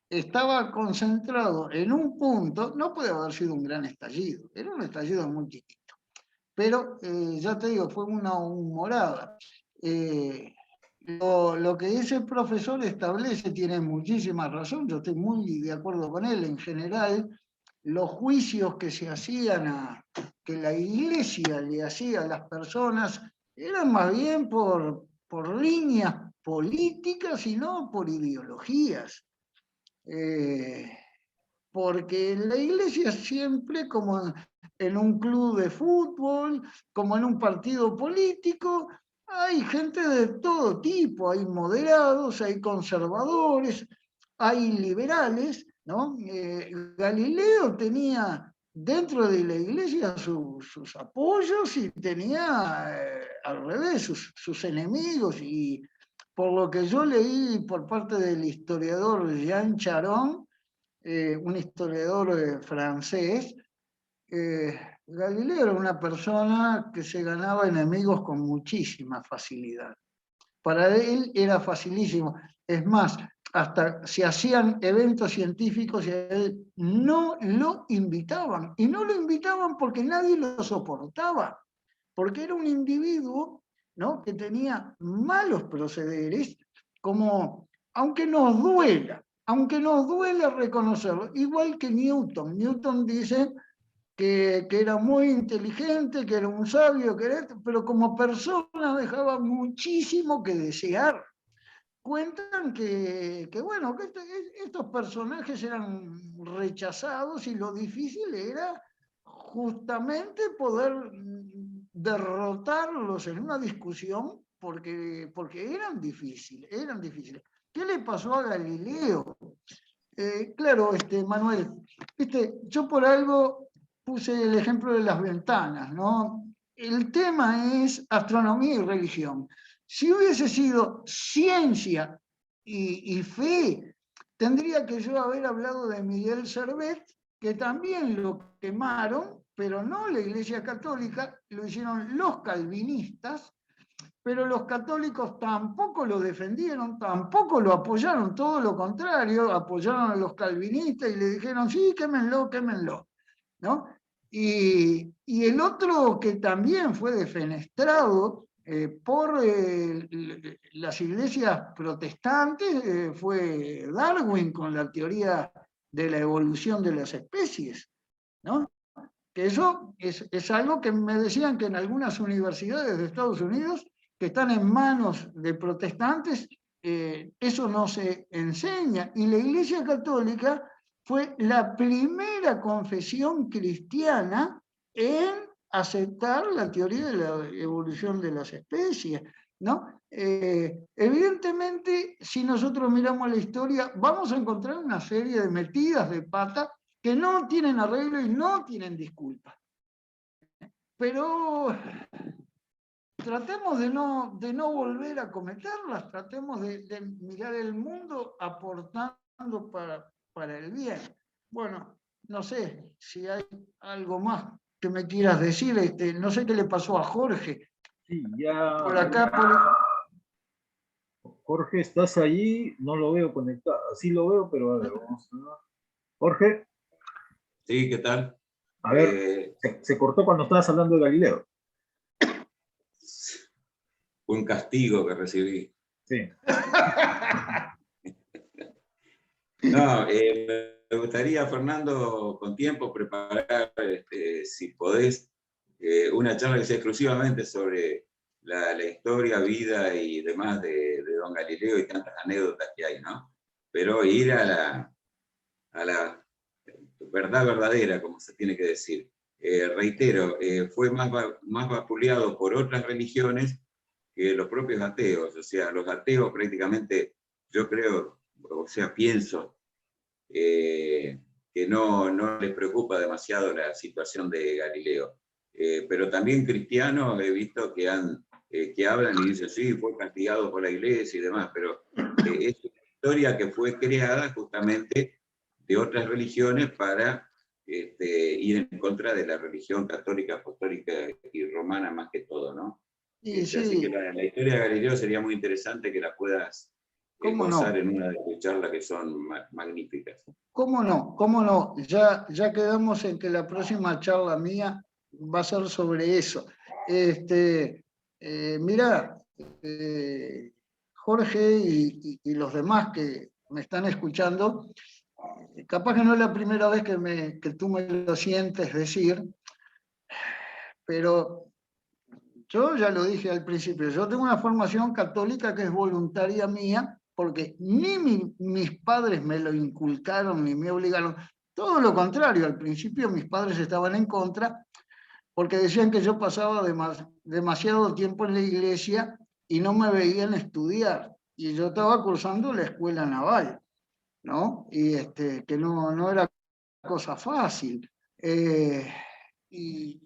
estaba concentrado en un punto, no puede haber sido un gran estallido. Era un estallido muy chiquito. Pero, ya te digo, fue una humorada. Lo que ese profesor establece tiene muchísima razón, yo estoy muy de acuerdo con él. En general, los juicios que se hacían, que la iglesia le hacía a las personas, eran más bien por líneas políticas y no por ideologías. Porque la iglesia siempre, como en un club de fútbol, como en un partido político, hay gente de todo tipo, hay moderados, hay conservadores, hay liberales, ¿no? Galileo tenía dentro de la iglesia sus apoyos y tenía al revés sus enemigos, y por lo que yo leí por parte del historiador Jean Charon, un historiador francés, Galileo era una persona que se ganaba enemigos con muchísima facilidad. Para él era facilísimo. Es más, hasta se hacían eventos científicos y a él no lo invitaban. Y no lo invitaban porque nadie lo soportaba. Porque era un individuo, ¿no?, que tenía malos procederes, como, aunque nos duela reconocerlo, igual que Newton. Newton dice que era muy inteligente, que era un sabio, pero como persona dejaba muchísimo que desear. Cuentan bueno, que estos personajes eran rechazados y lo difícil era justamente poder derrotarlos en una discusión porque eran difíciles. ¿Qué le pasó a Galileo? Claro, Manuel, yo por algo puse el ejemplo de las ventanas, ¿no? El tema es astronomía y religión. Si hubiese sido ciencia y fe, tendría que yo haber hablado de Miguel Servet, que también lo quemaron, pero no la Iglesia Católica, lo hicieron los calvinistas, pero los católicos tampoco lo defendieron, tampoco lo apoyaron, todo lo contrario, apoyaron a los calvinistas y le dijeron, sí, quémenlo, ¿no? Y el otro que también fue defenestrado por las iglesias protestantes fue Darwin, con la teoría de la evolución de las especies, ¿no? Que eso es algo que me decían que en algunas universidades de Estados Unidos, que están en manos de protestantes, eso no se enseña. Y la Iglesia Católica fue la primera confesión cristiana en aceptar la teoría de la evolución de las especies, ¿no? Evidentemente, si nosotros miramos la historia, vamos a encontrar una serie de metidas de pata que no tienen arreglo y no tienen disculpa. Pero tratemos de no volver a cometerlas, tratemos de mirar el mundo aportando para el bien. Bueno, no sé si hay algo más que me quieras decir, no sé qué le pasó a Jorge. Sí, ya. Por acá, Jorge, ¿estás allí? No lo veo conectado. Sí lo veo, pero a ver, vamos a ver. Jorge. Sí, ¿qué tal? A ver, se cortó cuando estabas hablando de Galileo. Un castigo que recibí. Sí. No, me gustaría, Fernando, con tiempo preparar, si podés, una charla que sea exclusivamente sobre la historia, vida y demás de don Galileo y tantas anécdotas que hay, ¿no? Pero ir a la verdad verdadera, como se tiene que decir. Reitero, fue más vapuleado por otras religiones que los propios ateos. O sea, los ateos prácticamente, yo creo, o sea, pienso que no les preocupa demasiado la situación de Galileo. Pero también cristianos he visto que hablan y dicen, sí, fue castigado por la iglesia y demás, pero es una historia que fue creada justamente de otras religiones para ir en contra de la religión católica, apostólica y romana más que todo, ¿no? Y Así que sí, la historia de Galileo sería muy interesante que la puedas ¿cómo gozar no? en una de tus charlas que son magníficas. ¿Cómo no? ¿Cómo no? Ya quedamos en que la próxima charla mía va a ser sobre eso. Mirá, Jorge y los demás que me están escuchando, capaz que no es la primera vez que tú me lo sientes decir, pero yo ya lo dije al principio, yo tengo una formación católica que es voluntaria mía, porque ni mis padres me lo inculcaron ni me obligaron. Todo lo contrario, al principio mis padres estaban en contra, porque decían que yo pasaba demasiado tiempo en la iglesia y no me veían estudiar. Y yo estaba cursando la escuela naval, ¿no? Y que no era cosa fácil. Y,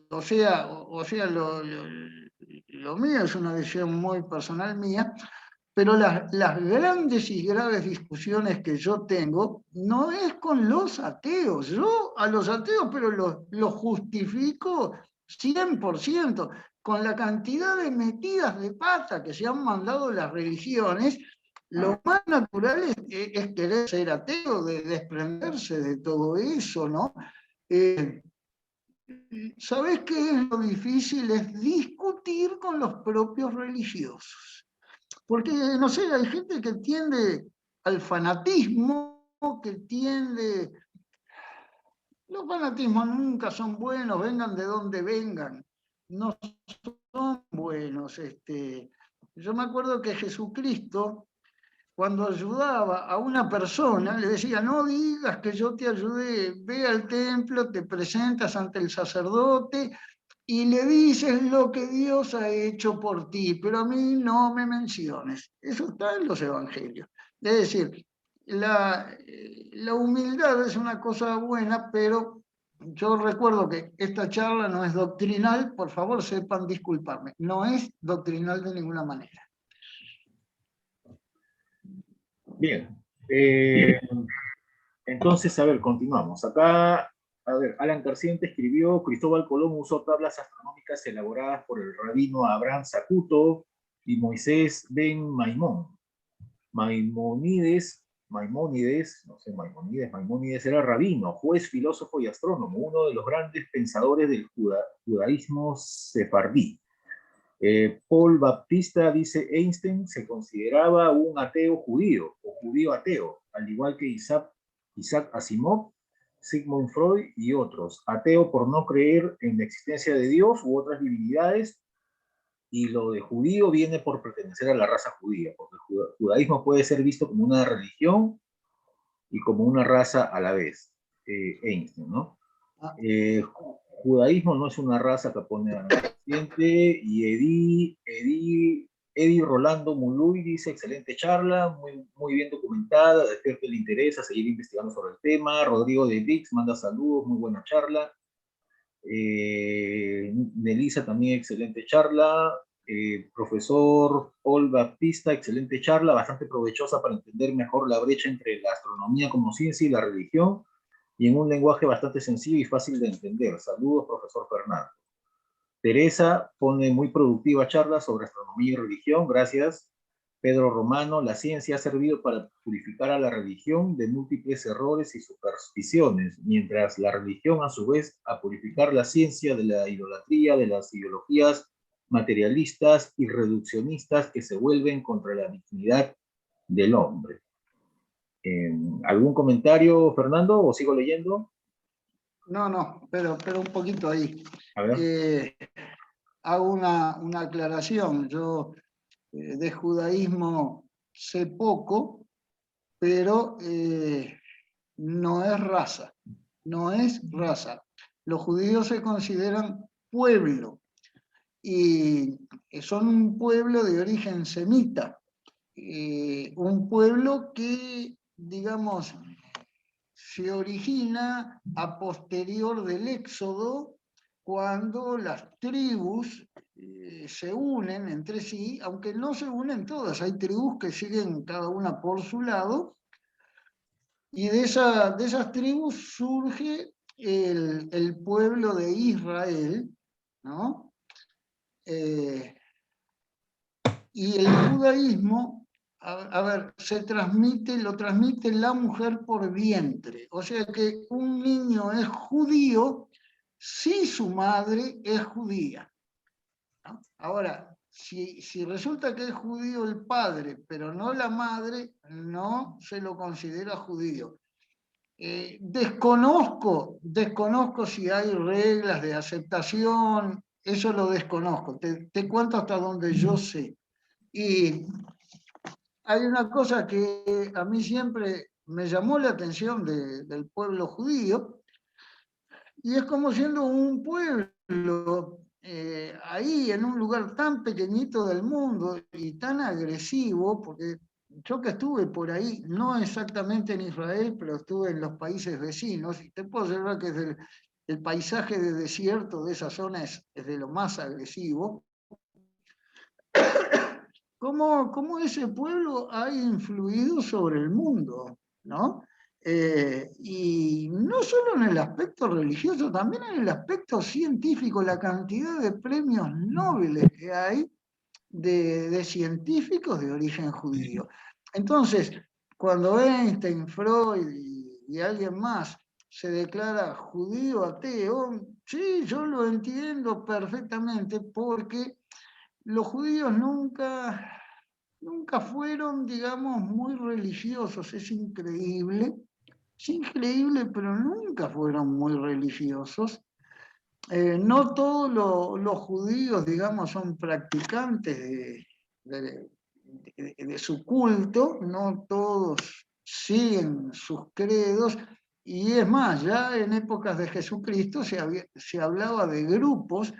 o sea lo mío es una decisión muy personal mía, pero las grandes y graves discusiones que yo tengo no es con los ateos. Yo a los ateos, pero los justifico 100%, con la cantidad de metidas de pata que se han mandado las religiones. Lo más natural es querer ser ateo, de desprenderse de todo eso, ¿no? ¿Sabés qué es lo difícil? Es discutir con los propios religiosos. Porque, no sé, hay gente que tiende al fanatismo, que tiende... Los fanatismos nunca son buenos, vengan de donde vengan. No son buenos. Yo me acuerdo que Jesucristo, cuando ayudaba a una persona, le decía, no digas que yo te ayudé, ve al templo, te presentas ante el sacerdote y le dices lo que Dios ha hecho por ti, pero a mí no me menciones. Eso está en los evangelios. Es decir, la humildad es una cosa buena, pero yo recuerdo que esta charla no es doctrinal, por favor sepan disculparme, no es doctrinal de ninguna manera. Bien. Entonces, a ver, continuamos. Acá, a ver, Alan Carciente escribió, Cristóbal Colón usó tablas astronómicas elaboradas por el rabino Abraham Zacuto y Moisés Ben Maimón. Maimónides, no sé, Maimónides era rabino, juez, filósofo y astrónomo, uno de los grandes pensadores del judaísmo sefardí. Paul Baptista dice, Einstein se consideraba un ateo judío, o judío ateo, al igual que Isaac Asimov, Sigmund Freud y otros. Ateo por no creer en la existencia de Dios u otras divinidades, y lo de judío viene por pertenecer a la raza judía, porque el judaísmo puede ser visto como una religión y como una raza a la vez. Einstein, ¿no? Judaísmo no es una raza que pone a paciente. Y Eddie Rolando Muluy dice, excelente charla, muy bien documentada, despierta el interés a seguir investigando sobre el tema. Rodrigo de Dix manda saludos, muy buena charla. Nelisa también, excelente charla. Profesor Paul Baptista, excelente charla, bastante provechosa para entender mejor la brecha entre la astronomía como ciencia y la religión, y en un lenguaje bastante sencillo y fácil de entender. Saludos, profesor Fernando. Teresa pone muy productiva charla sobre astronomía y religión, gracias. Pedro Romano, la ciencia ha servido para purificar a la religión de múltiples errores y supersticiones, mientras la religión a su vez a purificar la ciencia de la idolatría, de las ideologías materialistas y reduccionistas que se vuelven contra la dignidad del hombre. ¿Algún comentario, Fernando, o sigo leyendo? No, pero un poquito ahí. A ver. Hago una aclaración. Yo de judaísmo sé poco, pero no es raza. No es raza. Los judíos se consideran pueblo. y son un pueblo de origen semita, un pueblo que, digamos, se origina a posterior del Éxodo, cuando las tribus se unen entre sí, aunque no se unen todas, hay tribus que siguen cada una por su lado, y de esas tribus surge el pueblo de Israel, ¿no? Y el judaísmo, a ver, lo transmite la mujer por vientre. O sea que un niño es judío si su madre es judía, ¿no? Ahora, si resulta que es judío el padre, pero no la madre, no se lo considera judío. Desconozco si hay reglas de aceptación, eso lo desconozco. Te cuento hasta donde yo sé. Y hay una cosa que a mí siempre me llamó la atención del pueblo judío, y es como siendo un pueblo ahí en un lugar tan pequeñito del mundo y tan agresivo, porque yo que estuve por ahí, no exactamente en Israel, pero estuve en los países vecinos, y te puedo asegurar que el paisaje de desierto de esa zona es de lo más agresivo. ¿Cómo ese pueblo ha influido sobre el mundo, ¿no? Y no solo en el aspecto religioso, también en el aspecto científico, la cantidad de premios Nobel que hay de científicos de origen judío. Entonces, cuando Einstein, Freud y alguien más se declara judío ateo, sí, yo lo entiendo perfectamente, porque los judíos nunca fueron, digamos, muy religiosos. Es increíble, pero nunca fueron muy religiosos. No todos los judíos, digamos, son practicantes de su culto, no todos siguen sus credos, y es más, ya en épocas de Jesucristo se hablaba de grupos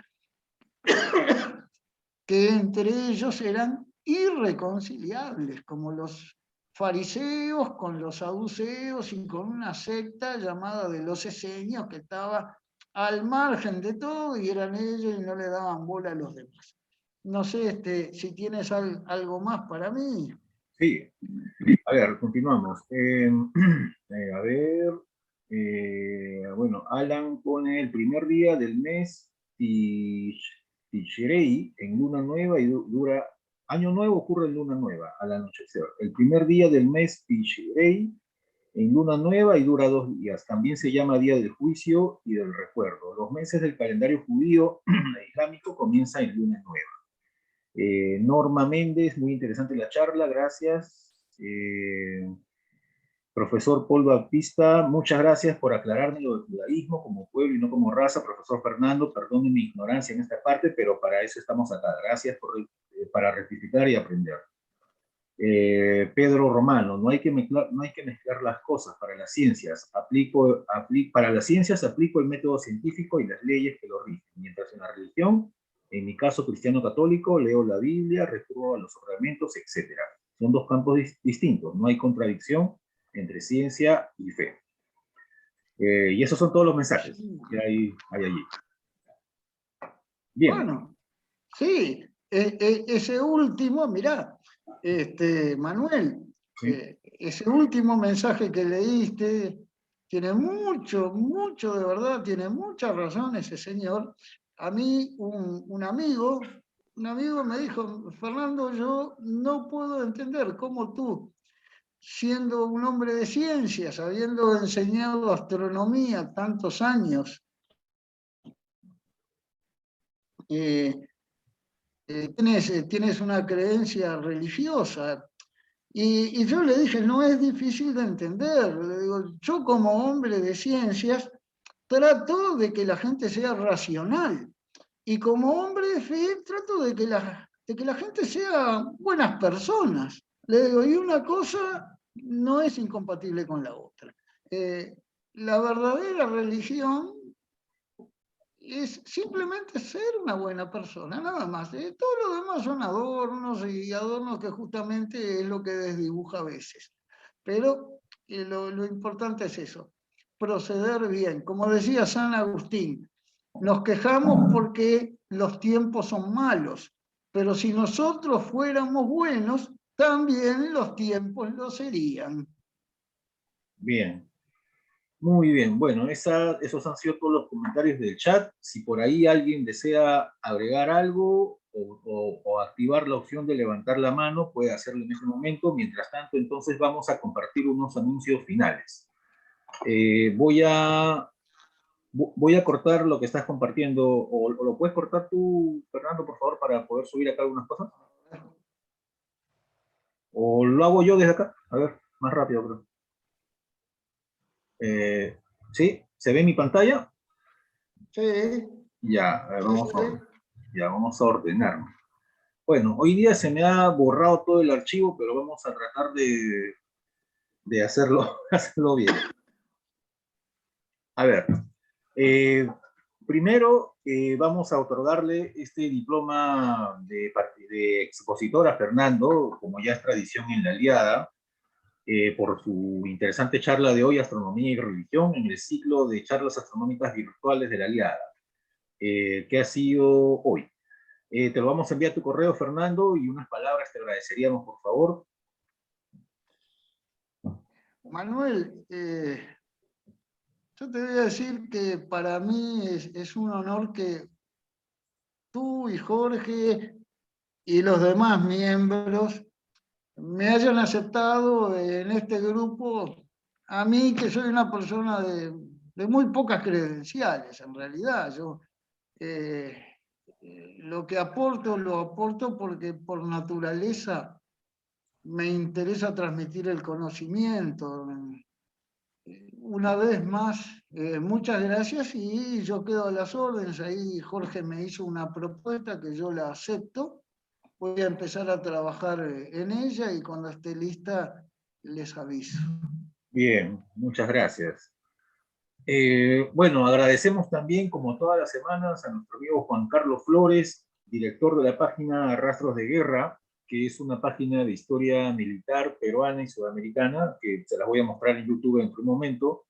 que entre ellos eran irreconciliables, como los fariseos con los saduceos y con una secta llamada de los esenios que estaba al margen de todo y eran ellos y no le daban bola a los demás. No sé si tienes algo más para mí. Sí, a ver, continuamos. A ver, bueno, Alan pone el primer día del mes Tishrei en luna nueva y dura, año nuevo ocurre en luna nueva, al anochecer. El primer día del mes Tishrei en luna nueva y dura 2 días. También se llama día del juicio y del recuerdo. Los meses del calendario judío e islámico comienzan en luna nueva. Norma Méndez, muy interesante la charla, gracias. Profesor Paul Bautista, muchas gracias por aclararme lo del judaísmo como pueblo y no como raza. Profesor Fernando, perdone mi ignorancia en esta parte, pero para eso estamos acá. Gracias para rectificar y aprender. Pedro Romano, no hay que mezclar las cosas. Para las ciencias aplico el método científico y las leyes que lo rigen, mientras en la religión, en mi caso cristiano católico, leo la Biblia, recurro a los sacramentos, etc. Son dos campos distintos, no hay contradicción entre ciencia y fe. Y esos son todos los mensajes que hay allí. Bien. Bueno, sí, ese último, mirá, Manuel, Sí. ese último mensaje que leíste tiene mucho de verdad, tiene mucha razón ese señor. A mí un amigo me dijo, Fernando, yo no puedo entender cómo tú, siendo un hombre de ciencias, habiendo enseñado astronomía tantos años, tienes una creencia religiosa. Y yo le dije, no es difícil de entender. Le digo, yo como hombre de ciencias trato de que la gente sea racional. Y como hombre de fe trato de que la gente sea buenas personas. Le digo, y una cosa no es incompatible con la otra. La verdadera religión es simplemente ser una buena persona, nada más. Todo lo demás son adornos y adornos que justamente es lo que desdibuja a veces. Pero lo importante es eso, proceder bien. Como decía San Agustín, nos quejamos porque los tiempos son malos, pero si nosotros fuéramos buenos, también los tiempos lo serían. Bien. Muy bien, bueno, esos han sido todos los comentarios del chat. Si por ahí alguien desea agregar algo o activar la opción de levantar la mano, puede hacerlo en ese momento. Mientras tanto, entonces vamos a compartir unos anuncios finales. Voy a cortar lo que estás compartiendo, o lo puedes cortar tú, Fernando, por favor, para poder subir acá algunas cosas. O lo hago yo desde acá, a ver, más rápido, creo. ¿Sí? ¿Se ve mi pantalla? Sí, Ya, a ver, sí, sí. vamos a ordenar. Bueno, hoy día se me ha borrado todo el archivo, pero vamos a tratar de hacerlo, hacerlo bien. A ver, primero vamos a otorgarle este diploma de expositor a Fernando, como ya es tradición en la Aliada, por su interesante charla de hoy, Astronomía y Religión, en el ciclo de charlas astronómicas virtuales de la Aliada, que ha sido hoy. Te lo vamos a enviar a tu correo, Fernando, y unas palabras te agradeceríamos, por favor. Manuel, yo te voy a decir que para mí es un honor que tú y Jorge y los demás miembros me hayan aceptado en este grupo, a mí que soy una persona de muy pocas credenciales, en realidad. Yo lo que aporto, lo aporto porque por naturaleza me interesa transmitir el conocimiento. Una vez más, muchas gracias y yo quedo a las órdenes. Ahí Jorge me hizo una propuesta que yo la acepto. Voy a empezar a trabajar en ella y cuando esté lista les aviso. Bien, muchas gracias. Bueno, agradecemos también, como todas las semanas, a nuestro amigo Juan Carlos Flores, director de la página Rastros de Guerra, que es una página de historia militar peruana y sudamericana, que se las voy a mostrar en YouTube en un momento.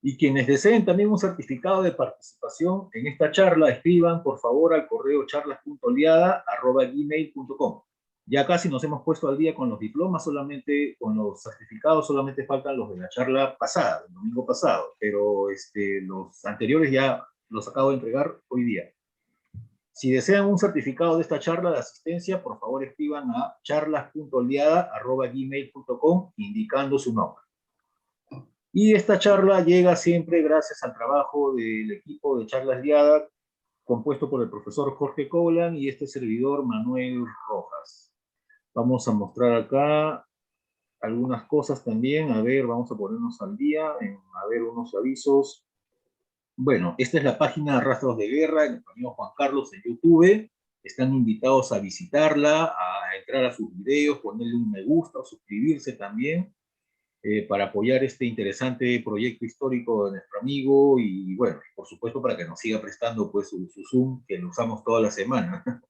Y quienes deseen también un certificado de participación en esta charla, escriban por favor al correo charlas.liada@gmail.com. Ya casi nos hemos puesto al día con los diplomas, solamente con los certificados, solamente faltan los de la charla pasada, el domingo pasado, pero los anteriores ya los acabo de entregar hoy día. Si desean un certificado de esta charla de asistencia, por favor escriban a charlas.liada@gmail.com indicando su nombre. Y esta charla llega siempre gracias al trabajo del equipo de Charlas Liada, compuesto por el profesor Jorge Coulan y este servidor Manuel Rojas. Vamos a mostrar acá algunas cosas también. A ver, vamos a ponernos al día, a ver unos avisos. Bueno, esta es la página Rastros de Guerra, de nuestro amigo Juan Carlos en YouTube. Están invitados a visitarla, a entrar a sus videos, ponerle un me gusta, suscribirse también. Para apoyar este interesante proyecto histórico de nuestro amigo y bueno, por supuesto para que nos siga prestando pues su Zoom que lo usamos toda la semana.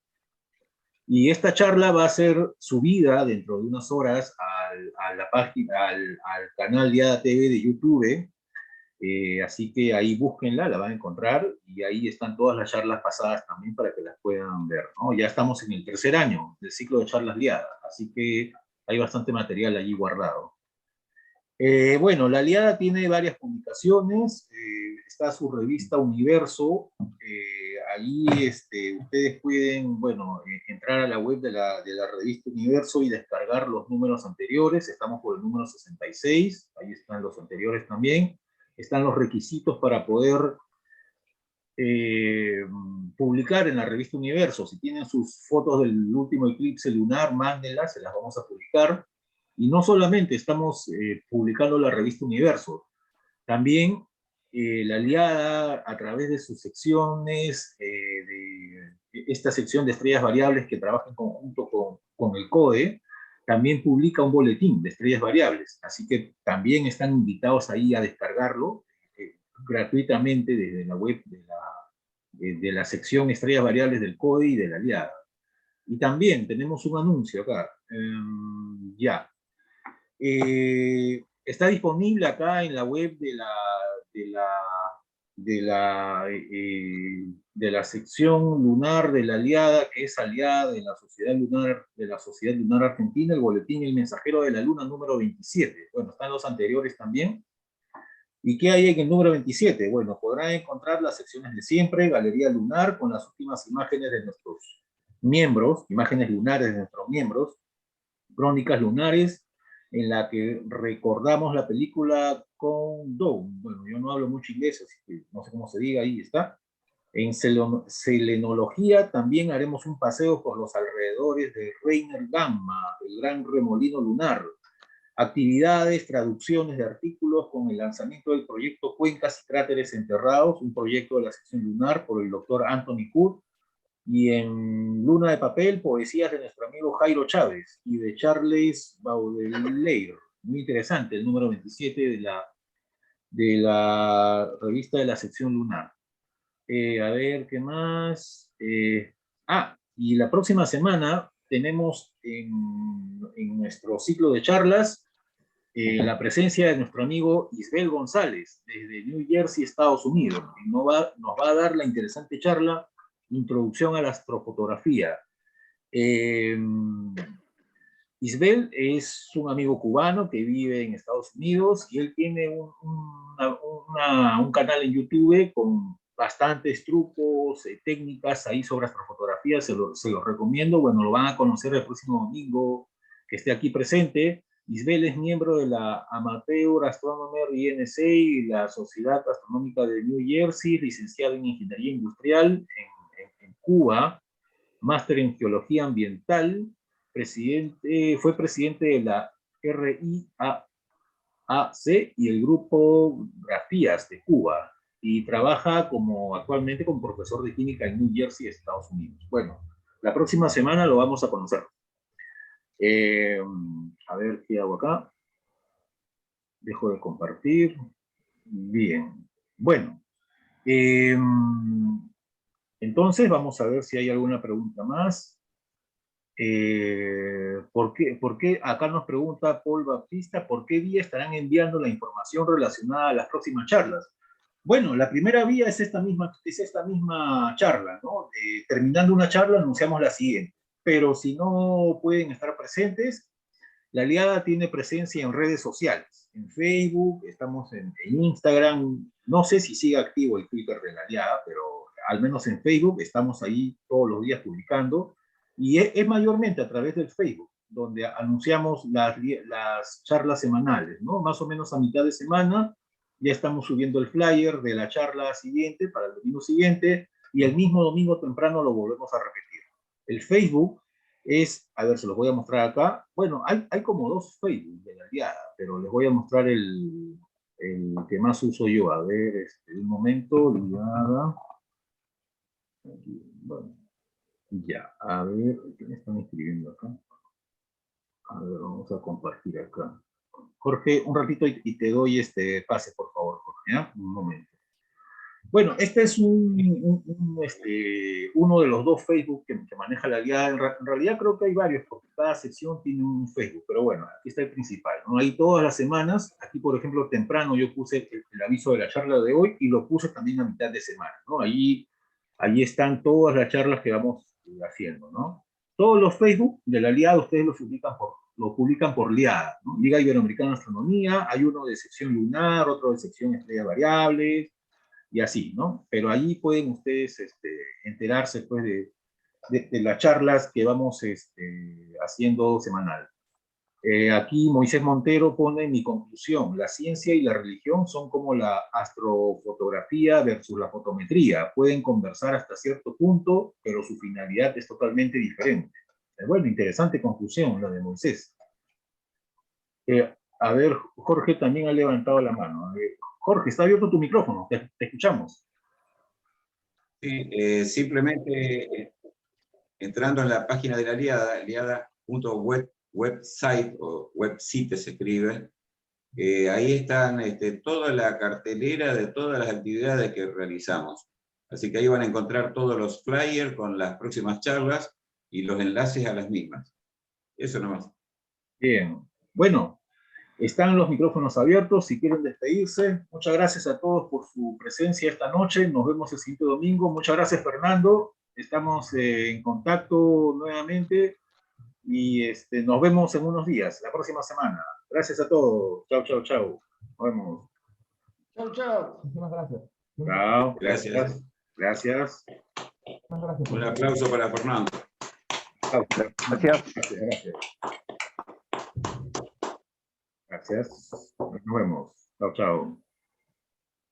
Y esta charla va a ser subida dentro de unas horas a la página, al canal Liada TV de YouTube, así que ahí búsquenla, la van a encontrar y ahí están todas las charlas pasadas también para que las puedan ver, ¿no? Ya estamos en el tercer año del ciclo de charlas Liada, así que hay bastante material allí guardado. Bueno, la Aliada tiene varias publicaciones, está su revista Universo, ahí ustedes pueden, bueno, entrar a la web de la revista Universo y descargar los números anteriores, estamos por el número 66, ahí están los anteriores también, están los requisitos para poder publicar en la revista Universo. Si tienen sus fotos del último eclipse lunar, mándenlas, se las vamos a publicar. Y no solamente estamos publicando la revista Universo, también la Aliada, a través de sus secciones, de esta sección de estrellas variables que trabaja en conjunto con el CODE, también publica un boletín de estrellas variables. Así que también están invitados ahí a descargarlo gratuitamente desde la web de la sección Estrellas Variables del CODE y de la Aliada. Y también tenemos un anuncio acá. Ya. Está disponible acá en la web de la sección lunar de la Aliada, que es aliada de la Sociedad Lunar Argentina, el boletín El Mensajero de la Luna número 27. Bueno, están los anteriores también. ¿Y qué hay en el número 27? Bueno, podrán encontrar las secciones de siempre, Galería Lunar, con las últimas imágenes de nuestros miembros, imágenes lunares de nuestros miembros, Crónicas Lunares, en la que recordamos la película Countdown. Bueno, yo no hablo mucho inglés, así que no sé cómo se diga, ahí está. En selenología también haremos un paseo por los alrededores de Reiner Gamma, el gran remolino lunar. Actividades, traducciones de artículos con el lanzamiento del proyecto Cuencas y Cráteres Enterrados, un proyecto de la sección lunar por el doctor Anthony Hood. Y en Luna de Papel, poesías de nuestro amigo Jairo Chávez y de Charles Baudelaire. Muy interesante, el número 27 de la revista de la sección lunar. A ver, ¿qué más? Y la próxima semana tenemos en nuestro ciclo de charlas la presencia de nuestro amigo Isbel González, desde New Jersey, Estados Unidos, que nos va a dar la interesante charla Introducción a la Astrofotografía. Isbel es un amigo cubano que vive en Estados Unidos y él tiene un canal en YouTube con bastantes trucos, técnicas ahí sobre astrofotografía, se los recomiendo. Bueno, lo van a conocer el próximo domingo que esté aquí presente. Isbel es miembro de la Amateur Astronomer INC y la Sociedad Astronómica de New Jersey, licenciado en Ingeniería Industrial en Cuba, máster en Geología Ambiental, fue presidente de la RIAC y el Grupo Grafías de Cuba, y trabaja actualmente como profesor de química en New Jersey, Estados Unidos. Bueno, la próxima semana lo vamos a conocer. A ver qué hago acá. Dejo de compartir. Bien. Bueno. Entonces vamos a ver si hay alguna pregunta más. ¿Por qué? Acá nos pregunta Paul Baptista, ¿por qué vía estarán enviando la información relacionada a las próximas charlas? Bueno, la primera vía es esta misma charla, ¿no? Terminando una charla anunciamos la siguiente, pero si no pueden estar presentes, la Aliada tiene presencia en redes sociales, en Facebook, estamos en Instagram, no sé si sigue activo el Twitter de la Aliada, pero al menos en Facebook estamos ahí todos los días publicando, y es mayormente a través del Facebook, donde anunciamos las charlas semanales, ¿no? Más o menos a mitad de semana ya estamos subiendo el flyer de la charla siguiente para el domingo siguiente, y el mismo domingo temprano lo volvemos a repetir. El Facebook a ver, se los voy a mostrar acá. Bueno, hay como dos Facebook de la Aliada, pero les voy a mostrar el que más uso yo. A ver, un momento, Aliada. Bueno, ya, a ver, ¿qué me están escribiendo acá? A ver, vamos a compartir acá. Jorge, un ratito y te doy pase, por favor, Jorge, ¿ya? Un momento. Bueno, este es uno de los dos Facebook que maneja la Aliada. En realidad creo que hay varios, porque cada sección tiene un Facebook, pero bueno, aquí está el principal, ¿no? Ahí todas las semanas, aquí por ejemplo temprano yo puse el aviso de la charla de hoy y lo puse también a mitad de semana, ¿no? Allí están todas las charlas que vamos haciendo, ¿no? Todos los Facebook de la Aliada ustedes lo publican por Liada, ¿no? Liga Iberoamericana de Astronomía, hay uno de sección lunar, otro de sección estrellas variables, y así, ¿no? Pero allí pueden ustedes enterarse, pues, de las charlas que vamos haciendo semanal. Aquí Moisés Montero pone mi conclusión: la ciencia y la religión son como la astrofotografía versus la fotometría. Pueden conversar hasta cierto punto, pero su finalidad es totalmente diferente. Bueno, interesante conclusión la de Moisés. A ver, Jorge también ha levantado la mano. Jorge, está abierto tu micrófono, te escuchamos. Sí, simplemente entrando en la página de la Aliada, aliada.website o website se escribe, ahí están toda la cartelera de todas las actividades que realizamos. Así que ahí van a encontrar todos los flyers con las próximas charlas y los enlaces a las mismas. Eso nomás. Bien. Bueno, están los micrófonos abiertos si quieren despedirse. Muchas gracias a todos por su presencia esta noche. Nos vemos el siguiente domingo. Muchas gracias, Fernando. Estamos en contacto nuevamente y nos vemos en unos días, la próxima semana. Gracias a todos. Chau, chau, chau. Nos vemos. Chao, chao. Muchísimas gracias. Chao. Gracias. Gracias. Muchas gracias. Un aplauso para Fernando. Chau. Gracias. Gracias. Gracias. Nos vemos. Chao, chao.